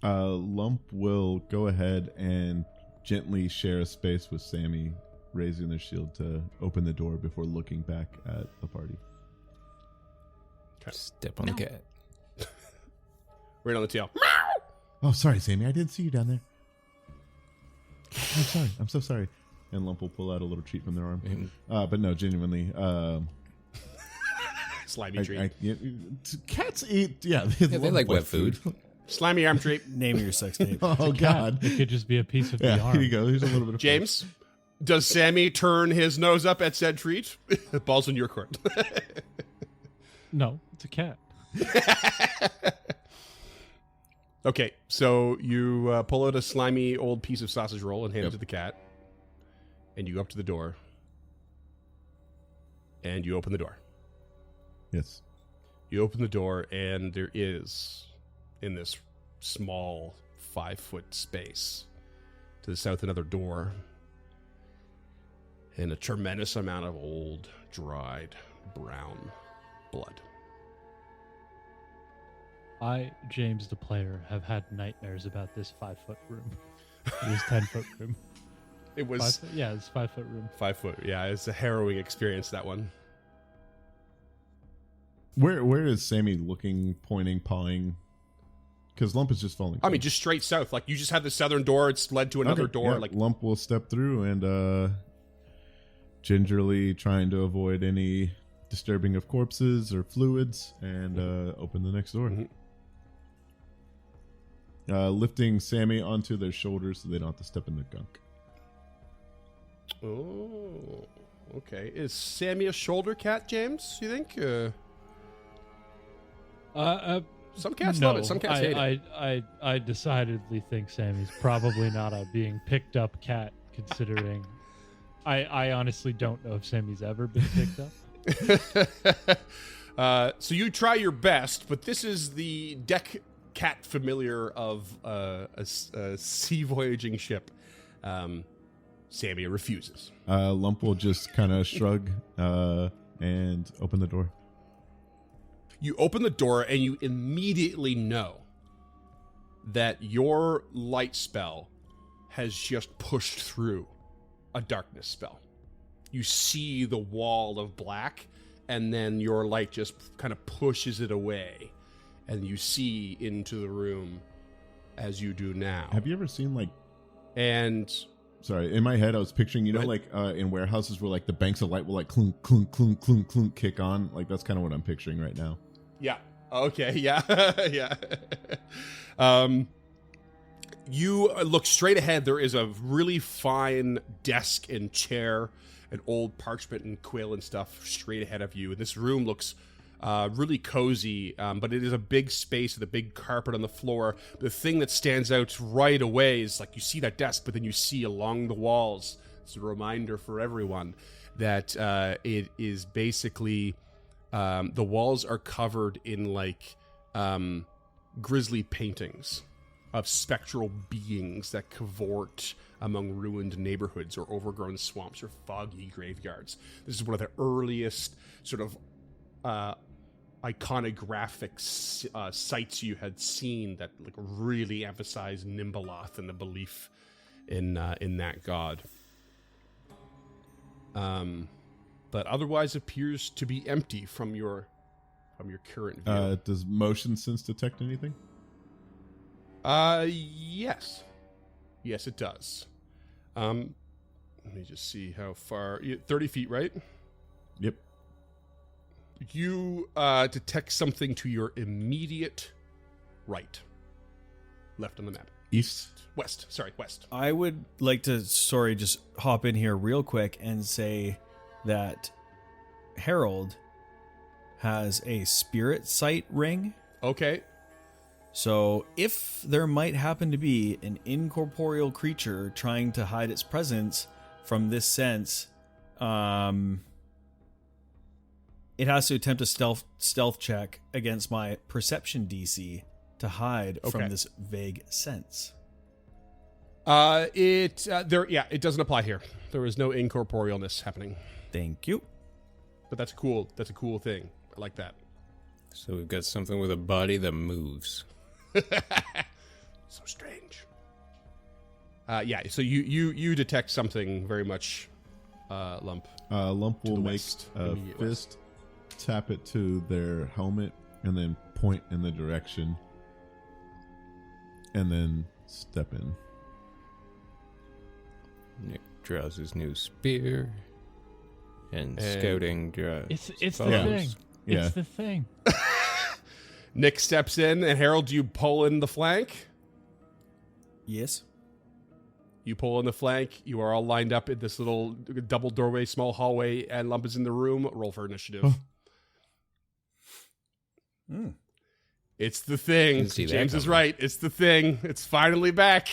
Lump will go ahead and gently share a space with Sammy, raising their shield to open the door before looking back at the party. step on the cat. Right on the tail. Oh, sorry, Sammy. I didn't see you down there. I'm sorry. I'm so sorry. And Lump will pull out a little treat from their arm. But no, genuinely. Slimy treat. Cats eat. Yeah, They like wet food. Slimy arm treat. Name your sex tape. Oh, God. It could just be a piece of the Yeah, arm. here you go. Here's a little bit of James, does Sammy turn his nose up at said treat? Ball's in your court. No, it's a cat. Okay, so you pull out a slimy old piece of sausage roll and hand it to the cat. And you go up to the door. And you open the door. Yes. You open the door, and there is, in this small 5-foot space, to the south another door, and a tremendous amount of old, dried, brown blood. I, James the player, have had nightmares about this 5-foot room. This 10-foot room. It was 5 foot? Yeah, it's 5-foot room. 5 foot. Yeah, it's a harrowing experience, that one. Where is Sammy looking, pointing, pawing? Because Lump is just falling. I mean, just straight south. Like, you just had the southern door. It's led to another door. Yeah, Like, Lump will step through and gingerly trying to avoid any disturbing of corpses or fluids and open the next door. Lifting Sammy onto their shoulders so they don't have to step in the gunk. oh, okay. Is Sammy a shoulder cat, James? You think? Some cats no, love it. Some cats hate it. I decidedly think Sammy's probably not a being picked up cat, considering I honestly don't know if Sammy's ever been picked up. So you try your best, but this is the deck cat familiar of a sea voyaging ship. Sammy refuses. Lump will just kind of shrug and open the door. You open the door and you immediately know that your light spell has just pushed through a darkness spell. You see the wall of black, and then your light just kind of pushes it away, and you see into the room as you do now. Have you ever seen like? And Sorry, in my head I was picturing, like in warehouses where like the banks of light will like clunk, clunk, clunk, clunk, clunk kick on. Like that's kind of what I'm picturing right now. yeah, okay, yeah, yeah. You look straight ahead. There is a really fine desk and chair, and old parchment and quill and stuff straight ahead of you. And this room looks really cozy, but it is a big space with a big carpet on the floor. The thing that stands out right away is like you see that desk, but then you see along the walls, it's a reminder for everyone that it is basically the walls are covered in like grisly paintings of spectral beings that cavort among ruined neighborhoods or overgrown swamps or foggy graveyards. This is one of the earliest sort of iconographic sites you had seen that like really emphasized Nimbaloth and the belief in that god. But otherwise appears to be empty from your current view. Does motion sense detect anything? Yes, it does. Let me just see how far. 30 feet, right? Yep. You detect something to your immediate right. Left on the map. East. West. Sorry, west. I would like to, just hop in here real quick and say that Harold has a spirit sight ring. Okay. So if there might happen to be an incorporeal creature trying to hide its presence from this sense, it has to attempt a stealth check against my perception DC to hide from this vague sense. It doesn't apply here. There is no incorporealness happening. Thank you. But that's cool. That's a cool thing. I like that. So we've got something with a body that moves. So strange. So you detect something very much Lump. Lump will make west, a immediate fist, tap it to their helmet, and then point in the direction, and then step in. Nick draws his new spear, and scouting draws. It's the Yeah. thing. Yeah. It's the thing. Nick steps in, and Harold, do you pull in the flank? Yes. You pull in the flank. You are all lined up in this little double doorway, small hallway, and Lump is in the room. Roll for initiative. It's the thing. Didn't see that James is coming. right. It's the thing. It's finally back.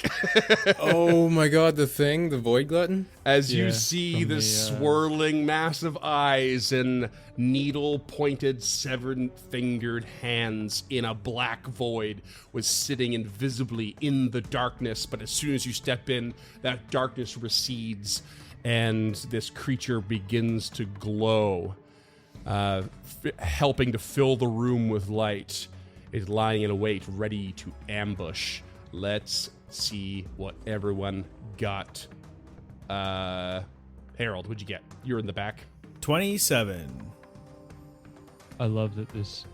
Oh my god, the thing? The Void Glutton? As you Yeah, see from the the, swirling massive eyes and needle-pointed, severed-fingered hands in a black void was sitting invisibly in the darkness, but as soon as you step in, that darkness recedes, and this creature begins to glow, helping to fill the room with light. Is lying in wait, ready to ambush. Let's see what everyone got. Harold, what'd you get? You're in the back. 27. I love that this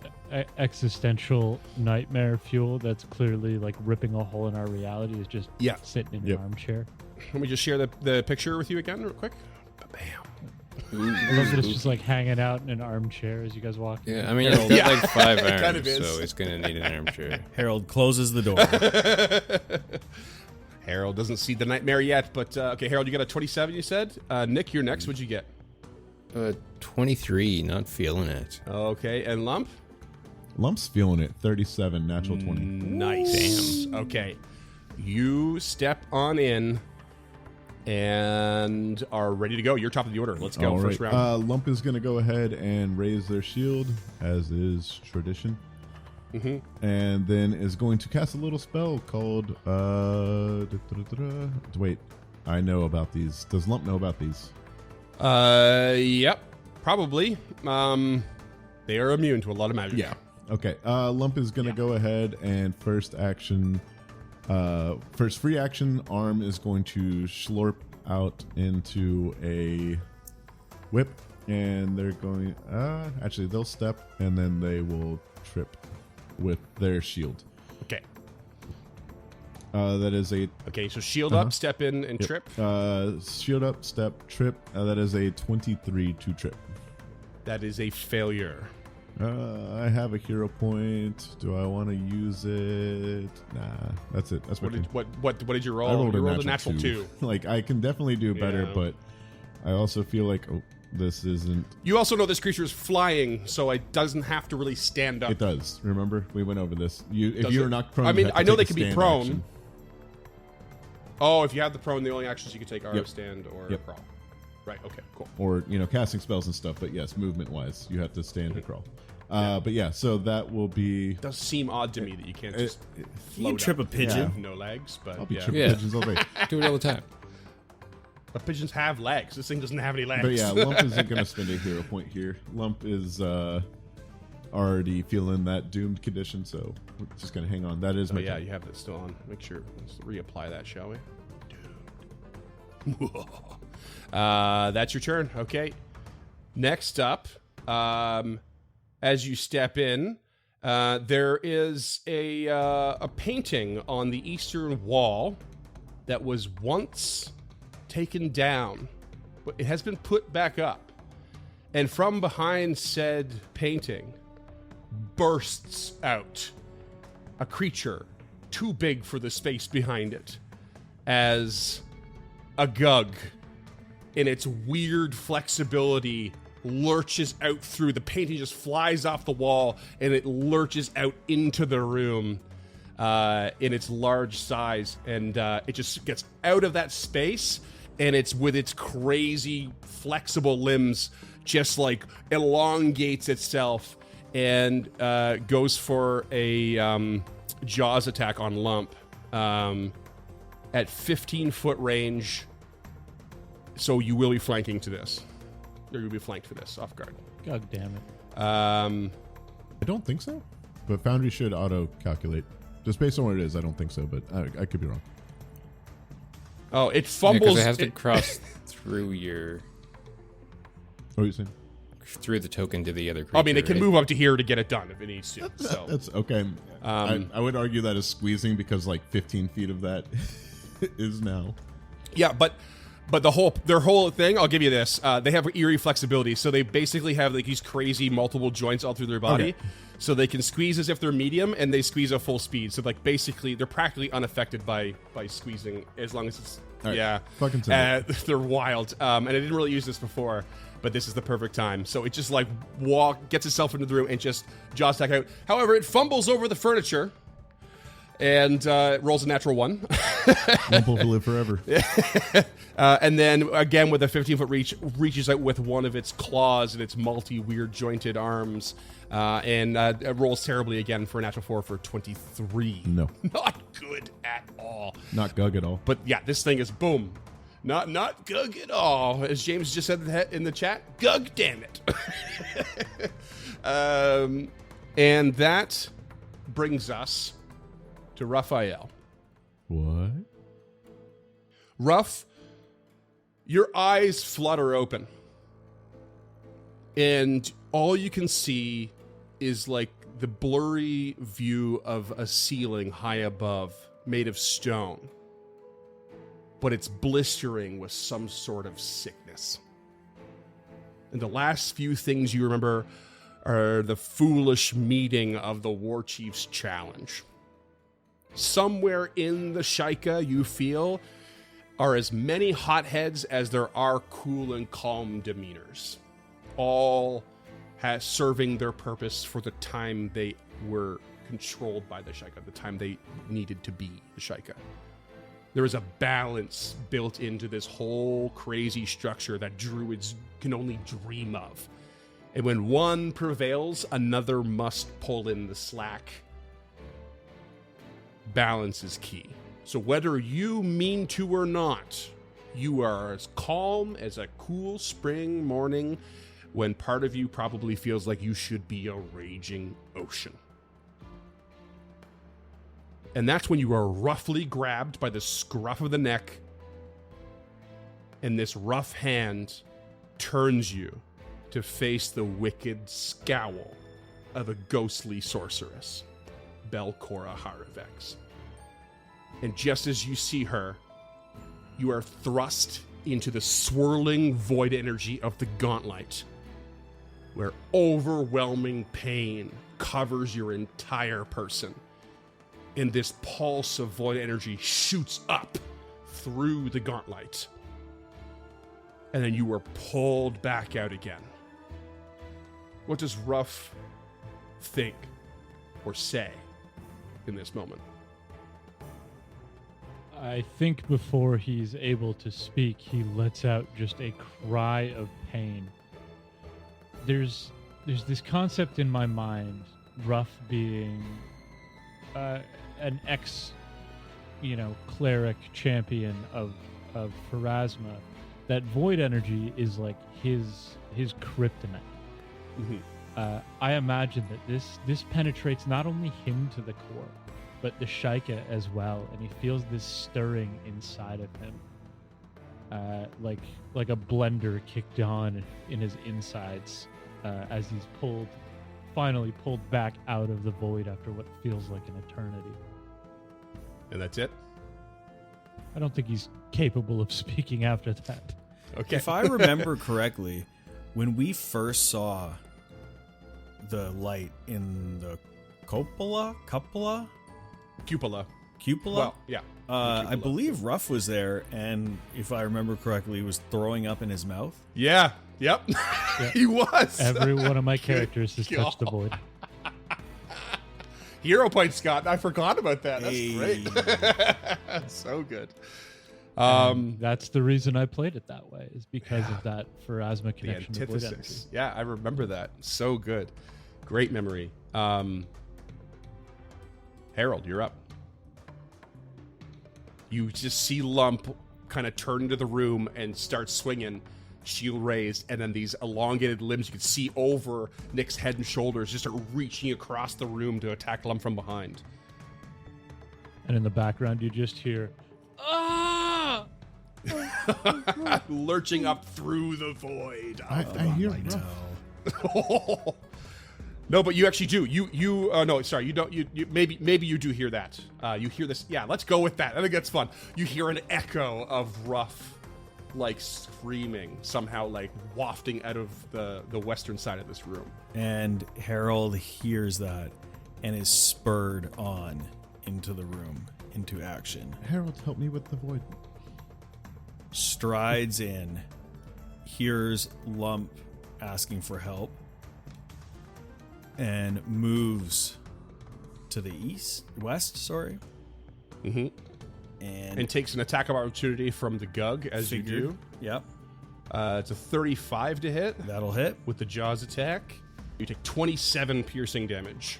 existential nightmare fuel that's clearly like ripping a hole in our reality is just sitting in an armchair. Let me just share the picture with you again real quick. Bam. I love that it's just like hanging out in an armchair as you guys walk. Yeah, I mean, it's got like 5 arms, kind of is. so it's going to need an armchair. Harold closes the door. Harold doesn't see the nightmare yet, but okay, Harold, you got a 27, you said. Nick, you're next. What'd you get? 23, not feeling it. Okay, and Lump? Lump's feeling it. 37, natural 20. Nice. Damn. Okay. You step on in and are ready to go. You're top of the order. Let's go. All First right. round. Lump is going to go ahead and raise their shield, as is tradition. Mm-hmm. And then is going to cast a little spell called... Wait, I know about these. Does Lump know about these? Yep. Probably. They are immune to a lot of magic. Yeah. Okay. Lump is going to go ahead and first free action, Arm is going to slurp out into a whip, and they're going, actually they'll step and then they will trip with their shield. Okay. That is a... Okay, so shield up, step in, and trip. Shield up, step, trip. That is a 23 to trip. That is a failure. I have a hero point. Do I want to use it? Nah, that's it. That's what did you roll? I rolled you a rolled natural a natural 2. Like, I can definitely do better, Yeah. but I also feel like this isn't. You also know this creature is flying, so it doesn't have to really stand up. It does. Remember, we went over this. If Does you're it? not prone, I mean, you have to I know take they a can be stand prone. action. Oh, if you have the prone, the only actions you can take are Yep. stand or Yep. crawl. Right. Okay. Cool. Or casting spells and stuff. But yes, movement wise, you have to stand or crawl. But yeah, so that will be. It does seem odd to me that you can't just You can float trip a up pigeon. with no legs, but I'll be yeah. tripping Yeah. pigeons all day. Do it all the time. But pigeons have legs. This thing doesn't have any legs. But yeah, Lump isn't going to spend a hero point here. Lump is already feeling that doomed condition, so we're just going to hang on. That is Oh my yeah, turn. you have that still on. Make sure. Let's reapply that, shall we? Dude. That's your turn. Okay. Next up, as you step in, there is a painting on the eastern wall that was once taken down, but it has been put back up. And from behind said painting bursts out a creature too big for the space behind it, as a gug in its weird flexibility lurches out through. The painting just flies off the wall and it lurches out into the room in its large size, and it just gets out of that space, and it's with its crazy flexible limbs just like elongates itself and goes for a jaws attack on Lump at 15-foot range. So you will be flanking to this. You're going to be flanked for this, off guard. God damn it. I don't think so, but Foundry should auto-calculate. Just based on what it is, I don't think so, but I could be wrong. Oh, it Because fumbles. it has to cross through What are you saying? through the token to the other creature. I mean, it can right? move up to here to get it done if it needs to. So That's okay. I would argue that is squeezing because like 15 feet of that is now. yeah, but their whole thing, I'll give you this. They have eerie flexibility, so they basically have like these crazy multiple joints all through their body. Okay. So they can squeeze as if they're medium, and they squeeze at full speed. So like basically, they're practically unaffected by squeezing as long as it's All right. yeah. Fucking simple. They're wild. And I didn't really use this before, but this is the perfect time. So it just like gets itself into the room and just jaws attack out. However, it fumbles over the furniture and rolls a natural 1. Lump will live forever. And then again with a 15-foot reach, reaches out with one of its claws and its weird jointed arms, and it rolls terribly again for a natural 4 for 23. No. Not good at all. Not Gug at all. But yeah, this thing is boom. Not Gug at all. As James just said in the chat, Gug, damn it. And that brings us to Raphael. What? Ruff, your eyes flutter open. And all you can see is like the blurry view of a ceiling high above made of stone. But it's blistering with some sort of sickness. And the last few things you remember are the foolish meeting of the War Chief's challenge. Somewhere in the Shaika, you feel, are as many hotheads as there are cool and calm demeanors. All serving their purpose for the time they were controlled by the Shaika, the time they needed to be the Shaika. There is a balance built into this whole crazy structure that druids can only dream of. And when one prevails, another must pull in the slack. Balance is key. So whether you mean to or not, you are as calm as a cool spring morning when part of you probably feels like you should be a raging ocean. And that's when you are roughly grabbed by the scruff of the neck, and this rough hand turns you to face the wicked scowl of a ghostly sorceress, Belcora Haravex. And just as you see her, you are thrust into the swirling void energy of the gauntlet, where overwhelming pain covers your entire person. And this pulse of void energy shoots up through the gauntlet. And then you are pulled back out again. What does Ruff think or say in this moment? I think before he's able to speak, he lets out just a cry of pain. There's this concept in my mind, Ruff being an cleric champion of Pharasma, that void energy is like his kryptonite. Mm-hmm. I imagine that this penetrates not only him to the core, but the Shaika as well, and he feels this stirring inside of him, like a blender kicked on in his insides as he's finally pulled back out of the void after what feels like an eternity. And that's it? I don't think he's capable of speaking after that. Okay. If I remember correctly, when we first saw the light in the cupola? Well, yeah. I believe Ruff was there, and if I remember correctly, he was throwing up in his mouth. Yeah. Yep. He was. Every one of my characters has touched the void. Hero point, Scott. I forgot about that. That's Hey. great. So good. That's the reason I played it that way, is because of that Pharasma The connection to void energy. antithesis. Yeah, I remember that. So good. Great memory. Harold, you're up. You just see Lump kind of turn into the room and start swinging, shield raised, and then these elongated limbs you can see over Nick's head and shoulders just start reaching across the room to attack Lump from behind. And in the background, you just hear, "Ah!" Lurching up through the void. I hear I Ruff. know. No, but you actually do. No, sorry, you don't. You maybe you do hear that. You hear this. Yeah, let's go with that. I think that's fun. You hear an echo of Ruff, like screaming, somehow like wafting out of the western side of this room. And Harold hears that and is spurred on into the room, into action. Harold, help me with the void. Strides in, hears Lump asking for help, and moves to the west, Mm-hmm. And takes an attack of opportunity from the Gug, as you do. Yep, It's a 35 to hit that'll hit. with the Jaws attack. You take 27 piercing damage.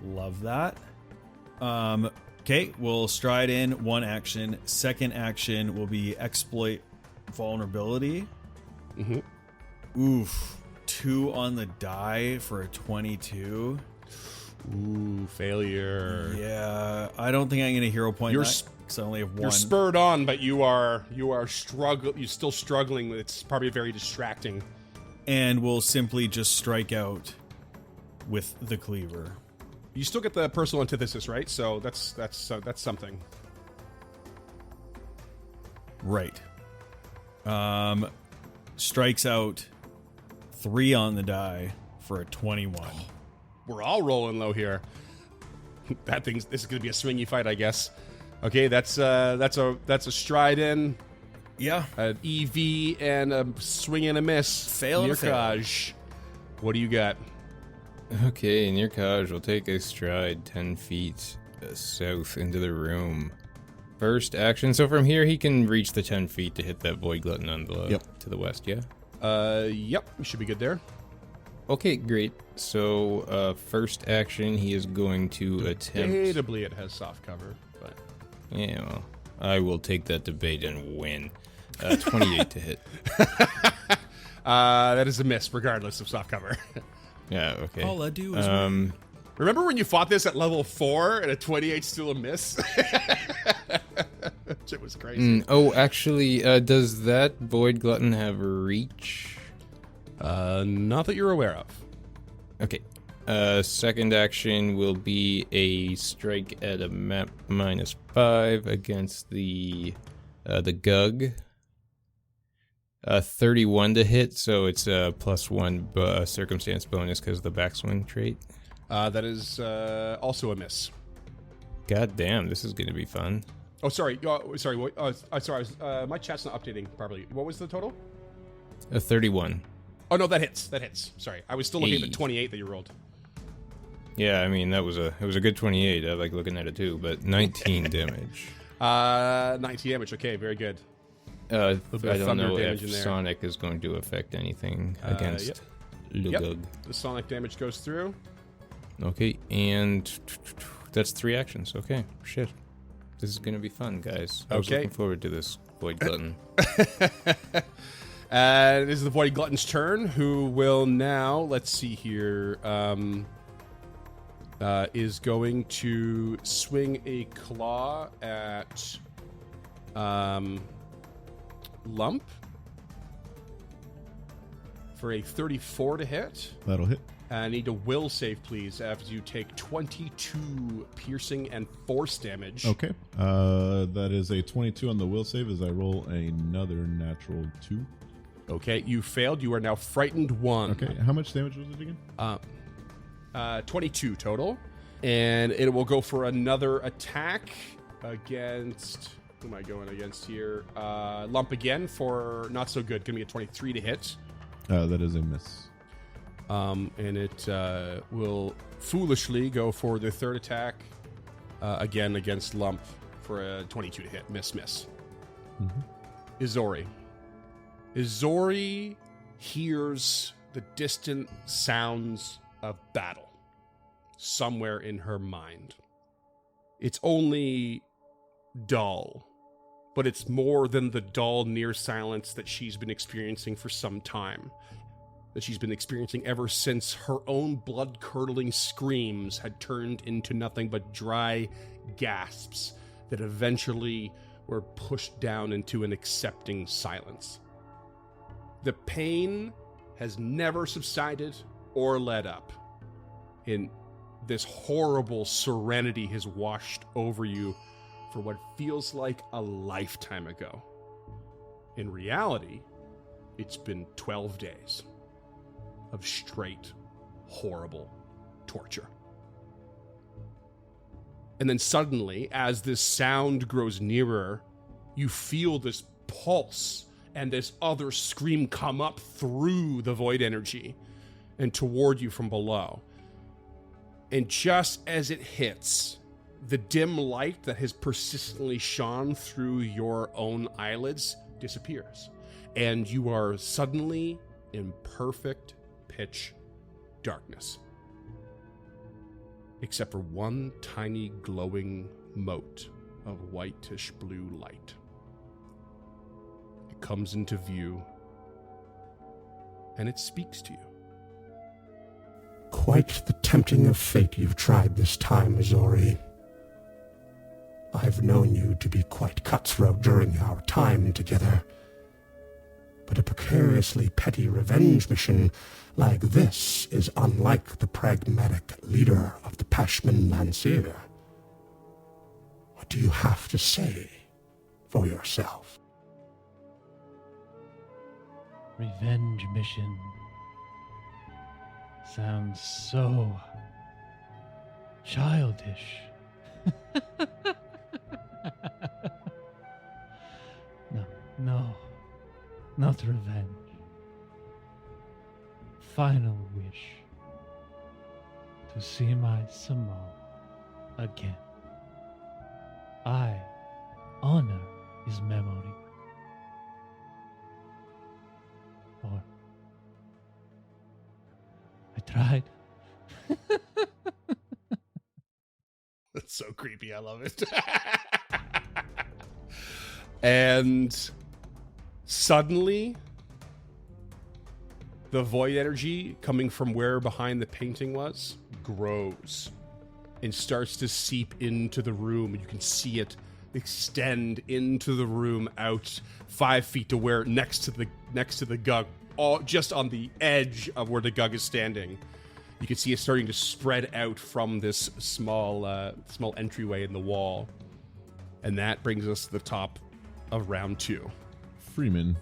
Love that. Okay, we'll stride in, one action. Second action will be exploit vulnerability. Mm-hmm. Oof. 2 on the die for a 22. Ooh, failure. Yeah, I don't think I'm gonna hero point You're that because I only have one. You're spurred on, but you are still struggling. It's probably very distracting and will simply just strike out with the cleaver. You still get the personal antithesis, right? So that's something. Right. Strikes out 3 on the die for a 21. We're all rolling low here. This is going to be a swingy fight, I guess. Okay, that's a stride in, Yeah. an EV, and a swing and a miss. Fail and a fail. Nirkaj, what do you got? Okay, Nirkaj will take a stride 10 feet south into the room. First action. So from here, he can reach the 10 feet to hit that Void Glutton on the to the west, yeah? Yep, we should be good there. Okay, great. So, first action, he is going to attempt... Debatably, it has soft cover, but... Yeah, well, I will take that debate and win. 28 to hit. That is a miss, regardless of soft cover. Yeah, okay. All I do is win. Remember when you fought this at level 4 and a 28 still a miss? Shit was crazy. Actually, does that Void Glutton have reach? Not that you're aware of. Okay. Second action will be a strike at a map -5 against the Gug. 31 to hit, so it's a +1 circumstance bonus because of the backswing trait. That is also a miss. God damn, this is going to be fun. Oh, sorry. Sorry. My chat's not updating properly. What was the total? 31. Oh, no, that hits. That hits. Sorry. I was still looking at Hey. the 28 that you rolled. Yeah, I mean, it was a good 28. I like looking at it too, but 19 damage. 19 damage. Okay, very good. I bit of don't know thunder damage if in there. Sonic is going to affect anything against Yep. Lugug. The sonic damage goes through. Okay, and that's 3 actions. Okay, shit. This is gonna be fun, guys. I was Okay. looking forward to this Void Glutton. This is the Void Glutton's turn, who will now, let's see here, is going to swing a claw at Lump for a 34 to hit. That'll hit. I need a will save, please, after you take 22 piercing and force damage. Okay. That is a 22 on the will save as I roll another natural 2. Okay, you failed. You are now frightened 1. Okay. How much damage was it again? 22 total. And it will go for another attack against... Who am I going against here? Lump again for not so good. Gonna be a 23 to hit. That is a miss. And it will foolishly go for the third attack again against Lump for a 22 to hit. Miss. Mm-hmm. Izori. Izori hears the distant sounds of battle somewhere in her mind. It's only dull, but it's more than the dull near silence that she's been experiencing for some time. That she's been experiencing ever since her own blood-curdling screams had turned into nothing but dry gasps that eventually were pushed down into an accepting silence. The pain has never subsided or let up. And this horrible serenity has washed over you for what feels like a lifetime ago. In reality, it's been 12 days of straight, horrible torture. And then suddenly, as this sound grows nearer, you feel this pulse and this other scream come up through the void energy and toward you from below. And just as it hits, the dim light that has persistently shone through your own eyelids disappears. And you are suddenly in perfect pitch darkness. Except for one tiny glowing mote of whitish blue light. It comes into view, and it speaks to you. Quite the tempting of fate you've tried this time, Izori. I've known you to be quite cutthroat during our time together. but a precariously petty revenge mission like this is unlike the pragmatic leader of the Pashman Lancier. What do you have to say for yourself? Revenge mission. Sounds so childish. No, not revenge. Final wish to see my Samal again. I honor his memory. Or I tried. That's so creepy. I love it. And suddenly, the void energy coming from where behind the painting was grows and starts to seep into the room. And you can see it extend into the room out 5 feet to where next to the Gug, all just on the edge of where the Gug is standing. You can see it starting to spread out from this small entryway in the wall. And that brings us to the top of round 2. Freeman,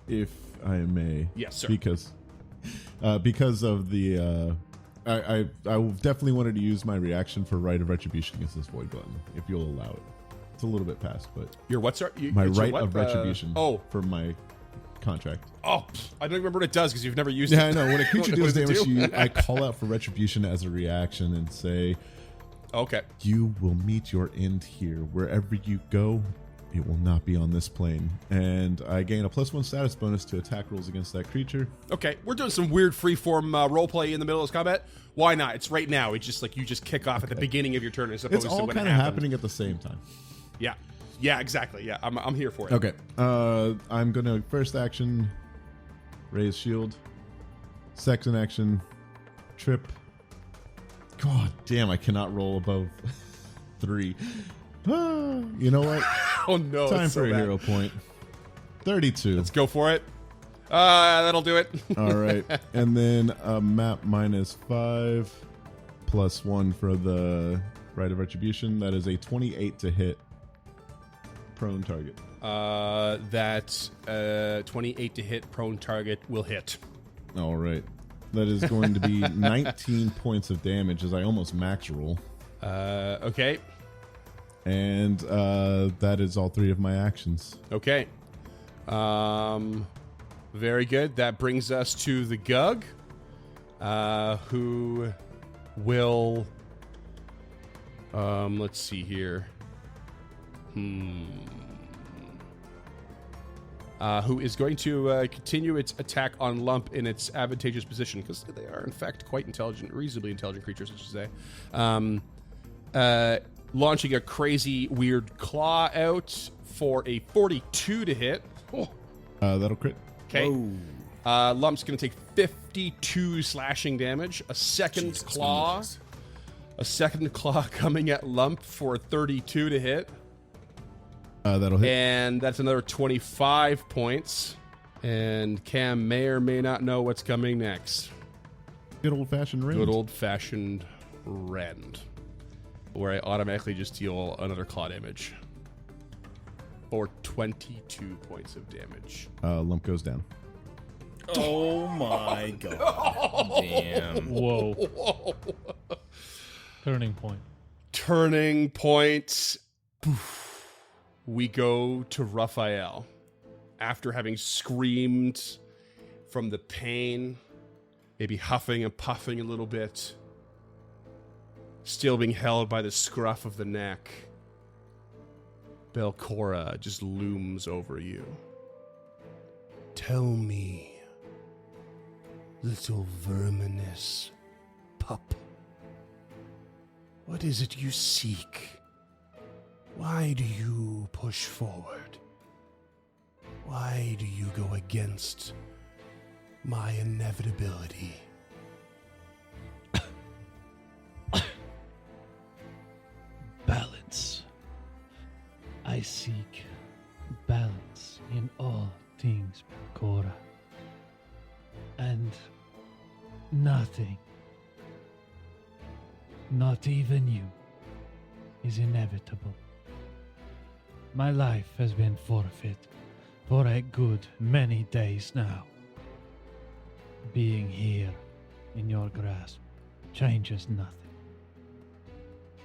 if I may. Yes, sir. Because of the I definitely wanted to use my reaction for Right of Retribution against this Void Glutton, if you'll allow it. It's a little bit past, but Your what, sir? my it's your Right what? of Retribution Oh, for my contract. I don't remember what it does because you've never used Yeah, it. I know. When a creature What deals does it damage to do? you, I call out for Retribution as a reaction and say, Okay. you will meet your end here. Wherever you go, it will not be on this plane. And I gain a +1 status bonus to attack rolls against that creature. Okay, we're doing some weird freeform roleplay in the middle of this combat. Why not? It's right now. It's just like you just kick off at the beginning of your turn as opposed It's to all when kind it of happens. happening at the same time. Yeah. Yeah, exactly. Yeah, I'm here for it. Okay. I'm going to first action, raise shield. Second action, trip. God damn, I cannot roll above 3. You know what? Oh no. Time it's for so a bad. hero point. 32. Let's go for it. That'll do it. All right. And then a map -5 +1 for the Right of Retribution. That is a 28 to hit prone target. That 28 to hit prone target will hit. All right. That is going to be 19 points of damage as I almost max roll. Okay. And that is all 3 of my actions. Okay. Very good. That brings us to the Gug, who will. Let's see here. Who is going to continue its attack on Lump in its advantageous position, because they are, in fact, quite intelligent, reasonably intelligent creatures, I should say. Launching a crazy, weird claw out for a 42 to hit. Oh. That'll crit. Okay. Lump's going to take 52 slashing damage. A second claw coming at Lump for 32 to hit. That'll hit. And that's another 25 points. And Cam may or may not know what's coming next. Good old-fashioned rend. Good old-fashioned rend. Where I automatically just deal another claw damage. For 22 points of damage. Lump goes down. Oh my god. Damn. Whoa. Turning point. Turning point. We go to Raphael. After having screamed from the pain, maybe huffing and puffing a little bit, still being held by the scruff of the neck, Belcora just looms over you. Tell me, little verminous pup, what is it you seek? Why do you push forward? Why do you go against my inevitability? Balance. I seek balance in all things, Cora. And nothing, not even you, is inevitable. My life has been forfeit for a good many days now. Being here in your grasp changes nothing.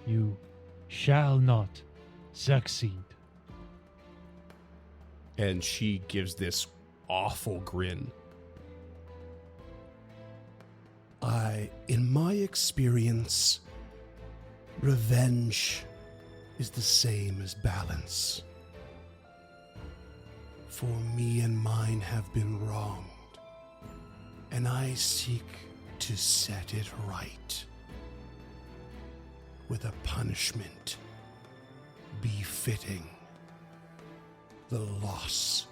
You shall not succeed. And she gives this awful grin. In my experience, revenge is the same as balance. For me and mine have been wronged, and I seek to set it right with a punishment befitting the loss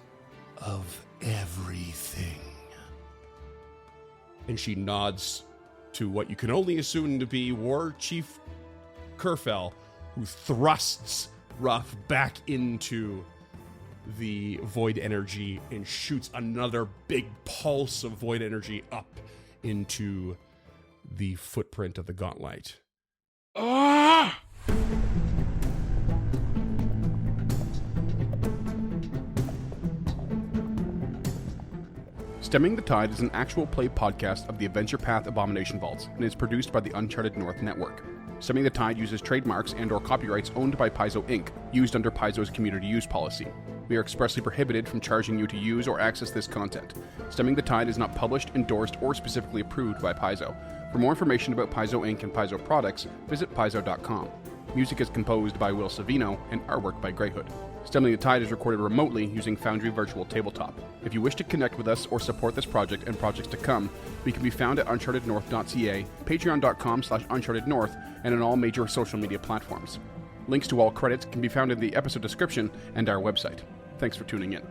of everything. And she nods to what you can only assume to be War Chief Kerfell, who thrusts Ruff back into the void energy and shoots another big pulse of void energy up into the footprint of the gauntlet. Ah! Stemming the Tide is an actual play podcast of the Adventure Path Abomination Vaults and is produced by the Uncharted North Network. Stemming the Tide uses trademarks and/or copyrights owned by Paizo Inc., used under Paizo's community use policy. We are expressly prohibited from charging you to use or access this content. Stemming the Tide is not published, endorsed, or specifically approved by Paizo. For more information about Paizo Inc. and Paizo products, visit paizo.com. Music is composed by Will Savino and artwork by Greyhood. Stemming the Tide is recorded remotely using Foundry Virtual Tabletop. If you wish to connect with us or support this project and projects to come, we can be found at unchartednorth.ca, patreon.com/unchartednorth, and on all major social media platforms. Links to all credits can be found in the episode description and our website. Thanks for tuning in.